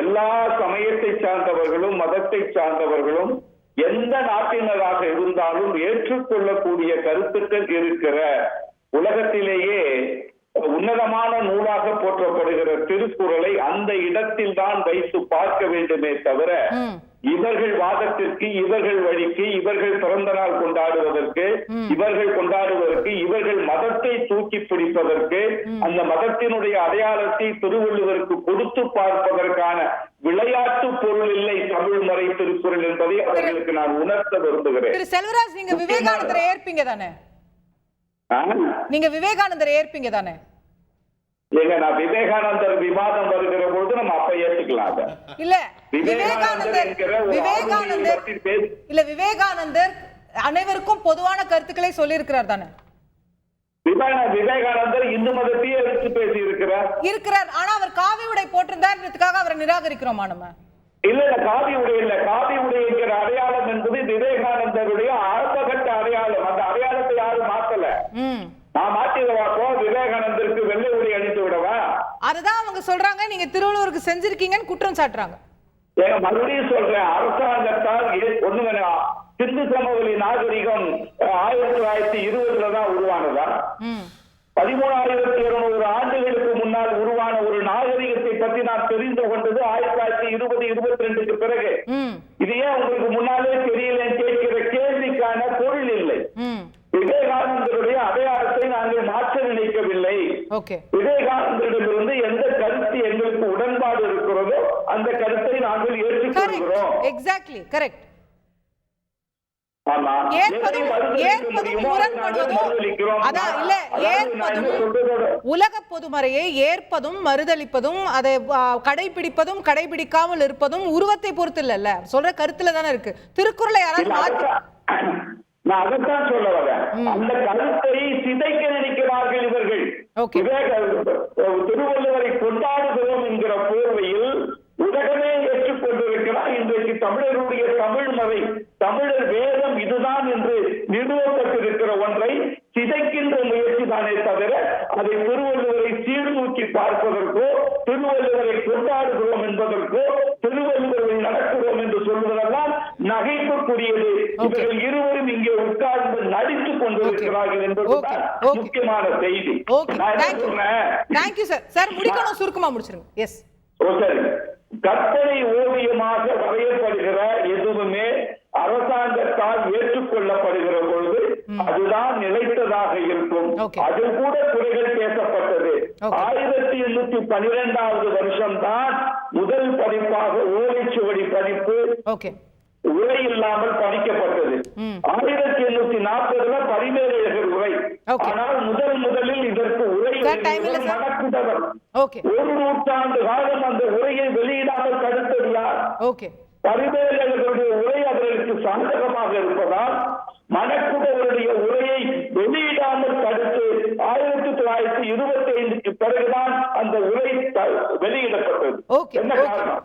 எல்லா சமயத்தை சார்ந்தவர்களும் மதத்தை சார்ந்தவர்களும் எந்த நாட்டினராக இருந்தாலும் ஏற்றுக்கொள்ளக்கூடிய கருத்துக்கள் இருக்கிற உலகத்திலேயே உன்னதமான நூலாக போற்றப்படுகிற திருக்குறளை அந்த இடத்தில் தான் வைத்து பார்க்க வேண்டுமே தவிர இவர்கள் வாதத்திற்கு, இவர்கள் வழிக்கு, இவர்கள் பிறந்த நாள் கொண்டாடுவதற்கு, இவர்கள் மதத்தை தூக்கி பிடிப்பதற்கு, அந்த மதத்தினுடைய அடையாளத்தை திருவள்ளுவருக்கு கொடுத்து பார்ப்பதற்கான விளையாட்டு பொருள் இல்லை தமிழ்மறை திருக்குறள் என்பதை அவர்களுக்கு நான் உணர்த்த விரும்புகிறேன். திரு செல்வராஜ், நீங்க விவேகானந்தரை ஏற்பீங்க தானே? நீங்க விவேகானந்தரை ஏற்பீங்க தானே? ஏங்க, நான் விவேகானந்தர் விவாதம் வருகிற பொழுது நம்ம அப்ப ஏற்றுக்கலாம். இல்ல விவேகானந்தர் அனைவருக்கும் பொதுவான கருத்துக்களை சொல்லி இருக்கிறார் தானே? விவேகானந்தர் இந்து மதத்தையே எடுத்து பேசி இருக்கிறார். ஆனா அவர் காவி உடை போட்டிருந்தாருன்றதுக்காக அவரை நிராகரிக்கிறோமா நம்ம? இல்ல, காவி உடை இல்ல. காவி உடை என்கிற அடையாளம் என்பது விவேகானந்தருடைய ஆரம்பகட்ட அடையாளம். அந்த அடையாளத்தை யாரும் மாத்தல. நான் மாற்றிடுவாப்போ விவேகானந்தருக்கு வெள்ளை உடை அணிந்து விடவா? அததான் அவங்க சொல்றாங்க, நீங்க திருவள்ளுவருக்கு செஞ்சிருக்கீங்கன்னு குற்றம் சாட்டுறாங்க. மறுபடியும் சொல்றேன், அரசாங்கத்தால் ஒண்ணுங்க, சிந்து சமவெளி நாகரிகம் 1920 தான் உருவானதா? 13,200 ஆண்டுகளுக்கு முன்னால் உருவான ஒரு நாகரிகத்தை பற்றி நான் தெரிந்து கொண்டது 1920-22க்கு பிறகு. இது ஏன் உங்களுக்கு முன்னாலே தெரியல கேட்கிற கேள்விக்கான பொருள் இல்லை. விவேகானந்தருடைய அடையாளத்தை நாங்கள் மாற்ற நினைக்கவில்லை. விவேகானந்தரிடமிருந்து எந்த கருத்து எங்களுக்கு உடன்பாடு இருக்கிறதோ அந்த கருத்தை நாங்கள் ஏற்றுக்கொள்கிறோம். Exactly correct. உலக பொதுமறையை ஏற்பதும் மறுதளிப்பதும் அதை கடைபிடிப்பதும் கடைபிடிக்காமல் இருப்பதும் உருவத்தை பொறுத்து இல்ல, சொல்ற கருத்துல தானே இருக்கு. திருக்குறளை யாராவது மாத்தி நான் அதைத்தான் சொல்ல வரேன். அந்த கருத்தை சிதைக்க நினைக்கிறார்கள் இவர்கள். திருவள்ளுவரை கொண்டாடுகிறோம் என்கிற போர்வையில் உலகமே ஏற்றுக்கொண்டிருக்கிறார். இன்றைக்கு தமிழருடைய தமிழ் மறை, தமிழர் வேதம் இதுதான் என்று நிறுவப்பட்டிருக்கிற ஒன்றை சிதைக்கின்ற முயற்சி தானே தவிர அதை திருவள்ளுவரை சீர்தூக்கி பார்ப்பதற்கோ, திருவள்ளுவரை கொண்டாடுகிறோம் என்பதற்கோ, திருவள்ளுவரை நடக்கிறோம் என்று சொல்வதெல்லாம் நகைப்புக்குரியது. இவர்கள் இருவரும் இங்கே உட்கார்ந்து நடித்துக் கொண்டிருக்கிறார்கள் என்பதுதான் முக்கியமான செய்தி. சுருக்கமா முடிச்சிருங்க. கற்பனை ஓவியமாக வரையப்படுகிற எதுவுமே அரசாங்கத்தால் ஏற்றுக்கொள்ளப்படுகிற பொழுது அதுதான் நிலைத்ததாக இருக்கும். அது கூட குறைகள் பேசப்பட்டது. 1812வது வருஷம்தான் முதல் பதிப்பாக ஓலைச்சுவடி பதிப்பு உரை இல்லாமல் படிக்கப்பட்டது. 1840 பதிமேலழகர் உரை. ஆனால் முதலில் இதற்கு உரை மணக்குடவர். ஒரு நூற்றாண்டு காலம் அந்த உரையை வெளியிடாமல் தடுத்தது யார்? பதிமேலழகருடைய உரை அவர்களுக்கு சாதகமாக இருப்பதால் மணக்குடவருடைய உரையை வெளியிடாமல் தடுத்து 1925க்கு பிறகுதான் அந்த உரை வெளியிடப்பட்டது. என்ன காரணம்?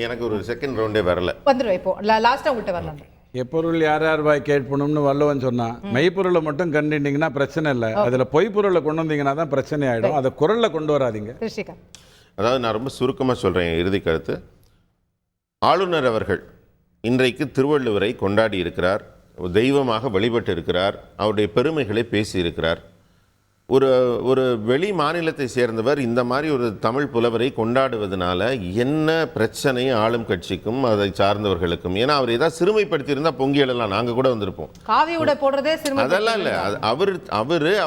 எனக்கு ஒரு செகண்ட் ரவுண்டே வரல. எப்பொருள் யார் யார் வாய் கேட்பணும்னு வள்ளுவன் சொன்னா, மெய்ப்பொருளை மட்டும் கண்டிங்கன்னா பிரச்சனை இல்லை, அதுல பொய்ப்பொருளை கொண்டு வந்தீங்கன்னா தான் பிரச்சனை ஆயிடும். அதை குரல்ல கொண்டு வராதீங்க. அதாவது நான் ரொம்ப சுருக்கமா சொல்றேன் இறுதி கருத்து. ஆளுநர் அவர்கள் இன்றைக்கு திருவள்ளுவரை கொண்டாடி இருக்கிறார், தெய்வமாக வழிபட்டு இருக்கிறார், அவருடைய பெருமைகளை பேசியிருக்கிறார். ஒரு வெளி மாநிலத்தை சேர்ந்தவர் இந்த மாதிரி ஒரு தமிழ் புலவரை கொண்டாடுவதனால என்ன பிரச்சனை ஆளும் கட்சிக்கும் அதை சார்ந்தவர்களுக்கும்? ஏன்னா அவர் ஏதாவது சிறுமைப்படுத்தி பொங்கி எழலாம், நாங்கள் கூட வந்திருப்போம். அதெல்லாம் இல்லை,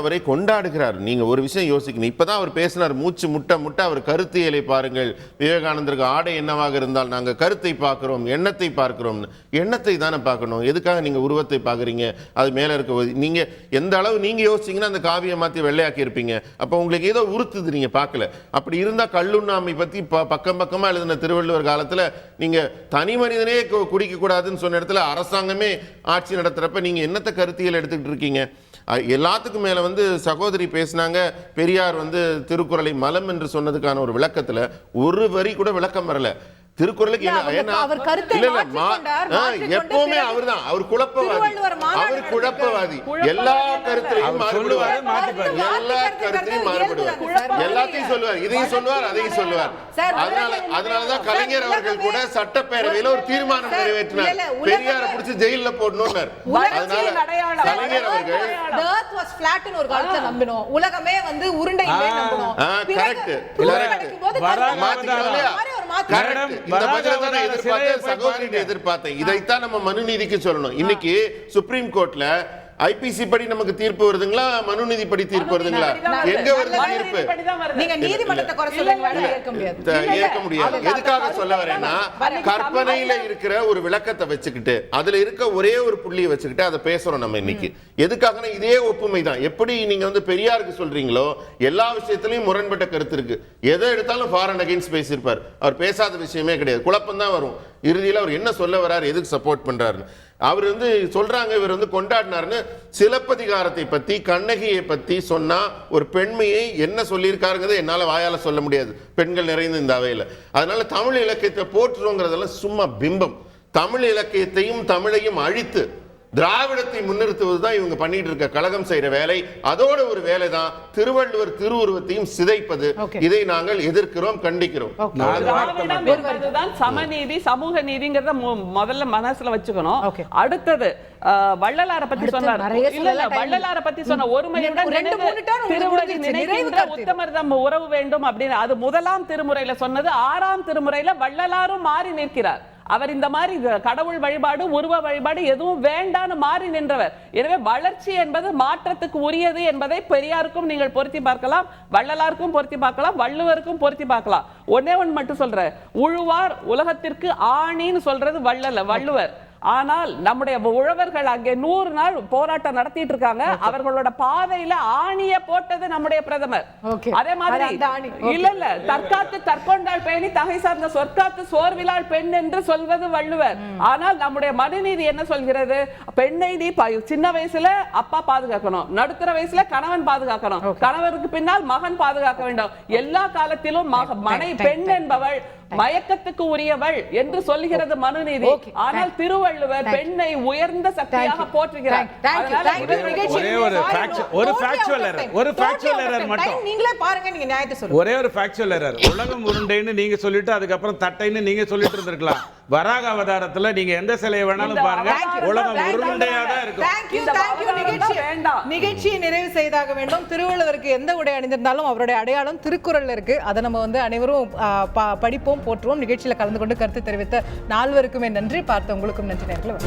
அவரை கொண்டாடுகிறார். நீங்கள் ஒரு விஷயம் யோசிக்கணும். இப்போதான் அவர் பேசினார், மூச்சு முட்ட அவர் கருத்தியலை பாருங்கள், விவேகானந்தருக்கு ஆடை என்னவாக இருந்தால் நாங்கள் கருத்தை பார்க்கிறோம், எண்ணத்தை பார்க்கிறோம். எண்ணத்தை தானே பார்க்கணும், எதுக்காக நீங்கள் உருவத்தை பார்க்குறீங்க? அது மேலே இருக்க நீங்கள் எந்த அளவு நீங்கள் யோசிச்சிங்கன்னா அந்த காவியை மாற்றி வெள்ளையாக்கி இருப்பீங்க. அப்போ உங்களுக்கு ஏதோ உறுத்துது, நீங்க பார்க்கல. அப்படி இருந்தா கல்லுண்ணாமை பத்தி பக்கம் பக்கமா எழுதின திருவள்ளுவர் காலத்துல நீங்க தனி மனிதனே குடிக்க கூடாதுன்னு சொன்ன இடத்துல அரசாங்கமே ஆட்சி நடத்துறப்ப நீங்க என்னத்த கருத்தியல் எடுத்துக்கிட்டு இருக்கீங்க? எல்லாத்துக்கும் மேல சகோதரி பேசினாங்க, பெரியார் திருக்குறளை மலம் என்று சொன்னதுக்கான ஒரு விளக்கத்துல ஒரு வரி கூட விளக்கம் வரல. திருக்குறளுக்கு எப்பவுமே அவர் தான், அவர் குழப்பவாதி, அவர் குழப்பவாதி. எல்லா கருத்தையும் மாறுபடுவார், எல்லாத்தையும் சொல்லுவார், இதையும் சொல்லுவார், அதையும் சொல்லுவார். அதனாலதான் கலைஞர் அவர்கள் கூட சட்டப்பேரவையில ஒரு தீர்மானம் நிறைவேற்றினார், பெரியார பிடிச்சி ஜெயில போடணும். அதனால கலைஞர் அவர்கள் உலகமே உருண்டை எதிர்பார்த்தேன். இதைத்தான் நம்ம மனுநீதிக்கு சொல்லணும். இன்னைக்கு சுப்ரீம் கோர்ட்ல ஐபிசி படி நமக்கு தீர்ப்பு வருதுங்களா, மனுநீதி படி தீர்ப்பு வருதுங்களா? எங்க வருது தீர்ப்பு? ஏற்க முடியாது. எதுக்காக சொல்ல வரேன்னா, கற்பனையில இருக்கிற ஒரு விளக்கத்தை வச்சுக்கிட்டு அதுல இருக்க ஒரே ஒரு புள்ளியை வச்சுக்கிட்டு அதை பேசுறோம் நம்ம இன்னைக்கு. எதுக்காக? இதே ஒப்புமை தான். எப்படி நீங்க பெரியாருக்கு சொல்றீங்களோ எல்லா விஷயத்திலையும் முரண்பட்ட கருத்து இருக்கு. எதை எடுத்தாலும் ஃபார் அண்ட் அகைன்ஸ்ட் பேசியிருப்பார். அவர் பேசாத விஷயமே கிடையாது. குழப்பம் தான் வரும். இறுதியில் அவர் என்ன சொல்ல வர்றாரு, எதுக்கு சப்போர்ட் பண்றாரு? அவர் சொல்றாங்க இவர் கொண்டாடினார்னு சிலப்பதிகாரத்தை பத்தி கண்ணகியை பத்தி சொன்னா ஒரு பெண்மையை என்ன சொல்லியிருக்காருங்கிறத என்னால வாயால சொல்ல முடியாது, பெண்கள் நிறைந்த இந்த அவையில. அதனால தமிழ் இலக்கியத்தை போற்றுறோங்கிறதெல்லாம் சும்மா பிம்பம். தமிழ் இலக்கியத்தையும் தமிழையும் அழித்து திராவிடத்தை முன்னிறுத்துவதுதான் இவங்க பண்ணிட்டு இருக்க கழகம் செய்யற வேலை. அதோட ஒரு வேலை தான் திருவள்ளுவர் திருவுருவத்தையும் சிதைப்பது. இதை நாங்கள் எதிர்க்கிறோம், கண்டிக்கிறோம். திராவிடம் என்பதுதான் சமநீதி, சமூக நீதிங்கிறத முதல்ல மனசுல வச்சுக்கணும். அடுத்தது வள்ளலார பத்தி சொன்னார். வள்ளலார பத்தி சொன்ன ஒருமையுடன் உத்தமர்தம் உறவு வேண்டும் அப்படின்னு அது முதலாம் திருமுறையில சொன்னது. 6ஆம் திருமுறையில வள்ளலாரும் மாறி நிற்கிறார். அவர் இந்த மாதிரி கடவுள் வழிபாடு, உருவ வழிபாடு எதுவும் வேண்டான்னு மாறி நின்றவர். எனவே வளர்ச்சி என்பது மாற்றத்துக்கு உரியது என்பதை பெரியாருக்கும் நீங்கள் பொருத்தி பார்க்கலாம், வள்ளலாருக்கும் பொருத்தி பார்க்கலாம், வள்ளுவருக்கும் பொருத்தி பார்க்கலாம். ஒன்னே ஒன்று மட்டும் சொல்ற, உழுவார் உலகத்திற்கு ஆணின்னு சொல்றது வள்ளுவர். ஆனால் நம்முடைய உழவர்கள் அங்கே 100 நாள் போராட்டம் நடத்திட்டு இருக்காங்க. அவர்களோட பாதையில ஆணிய போட்டது நம்முடைய பிரதமர். அதே மாதிரி இல்ல தற்காத்து தற்கொண்டாள் பேணி தகை சார்ந்த சொற்காத்து சோர்விலாள் பெண் என்று சொல்வது வள்ளுவர். ஆனால் நம்முடைய மனுநீதி என்ன சொல்கிறது? பெண்ணை நீ சின்ன வயசுல அப்பா பாதுகாக்கணும், நடுத்தர வயசுல கணவன் பாதுகாக்கணும், கணவருக்கு பின்னால் மகன் பாதுகாக்க வேண்டும். எல்லா காலத்திலும் பெண் என்பவள் மயக்கத்துக்கு உரியவள் என்று சொல்கிறது மனுநீதி. ஆனால் திருவள்ளுவர் பெண்ணை உயர்ந்த சக்தியாக போற்றுகிறார். ஒரே ஒரு ஃபேக்சுவல் எரர். உலகம் உருண்டைன்னு நீங்க சொல்லிட்டு அதுக்கப்புறம் தட்டைன்னு நீங்க சொல்லிட்டு இருந்திருக்கலாம். வராக அவதாரத்துல நீங்க எந்த சிலையை வேணாலும் பாருங்க, உலகம் உருண்டையா தான் இருக்கும். நிகழ்ச்சியை நிறைவு செய்தாக வேண்டும். திருவள்ளுவருக்கு எந்த உடை அணிந்திருந்தாலும் அவருடைய அடையாளம் திருக்குறள்ல இருக்கு. அதை நம்ம அனைவரும் படிப்போம், போற்றுவோம். நிகழ்ச்சியில கலந்து கொண்டு கருத்து தெரிவித்த 4 நன்றி. பார்த்த உங்களுக்கும் நன்றி நேயர்களே.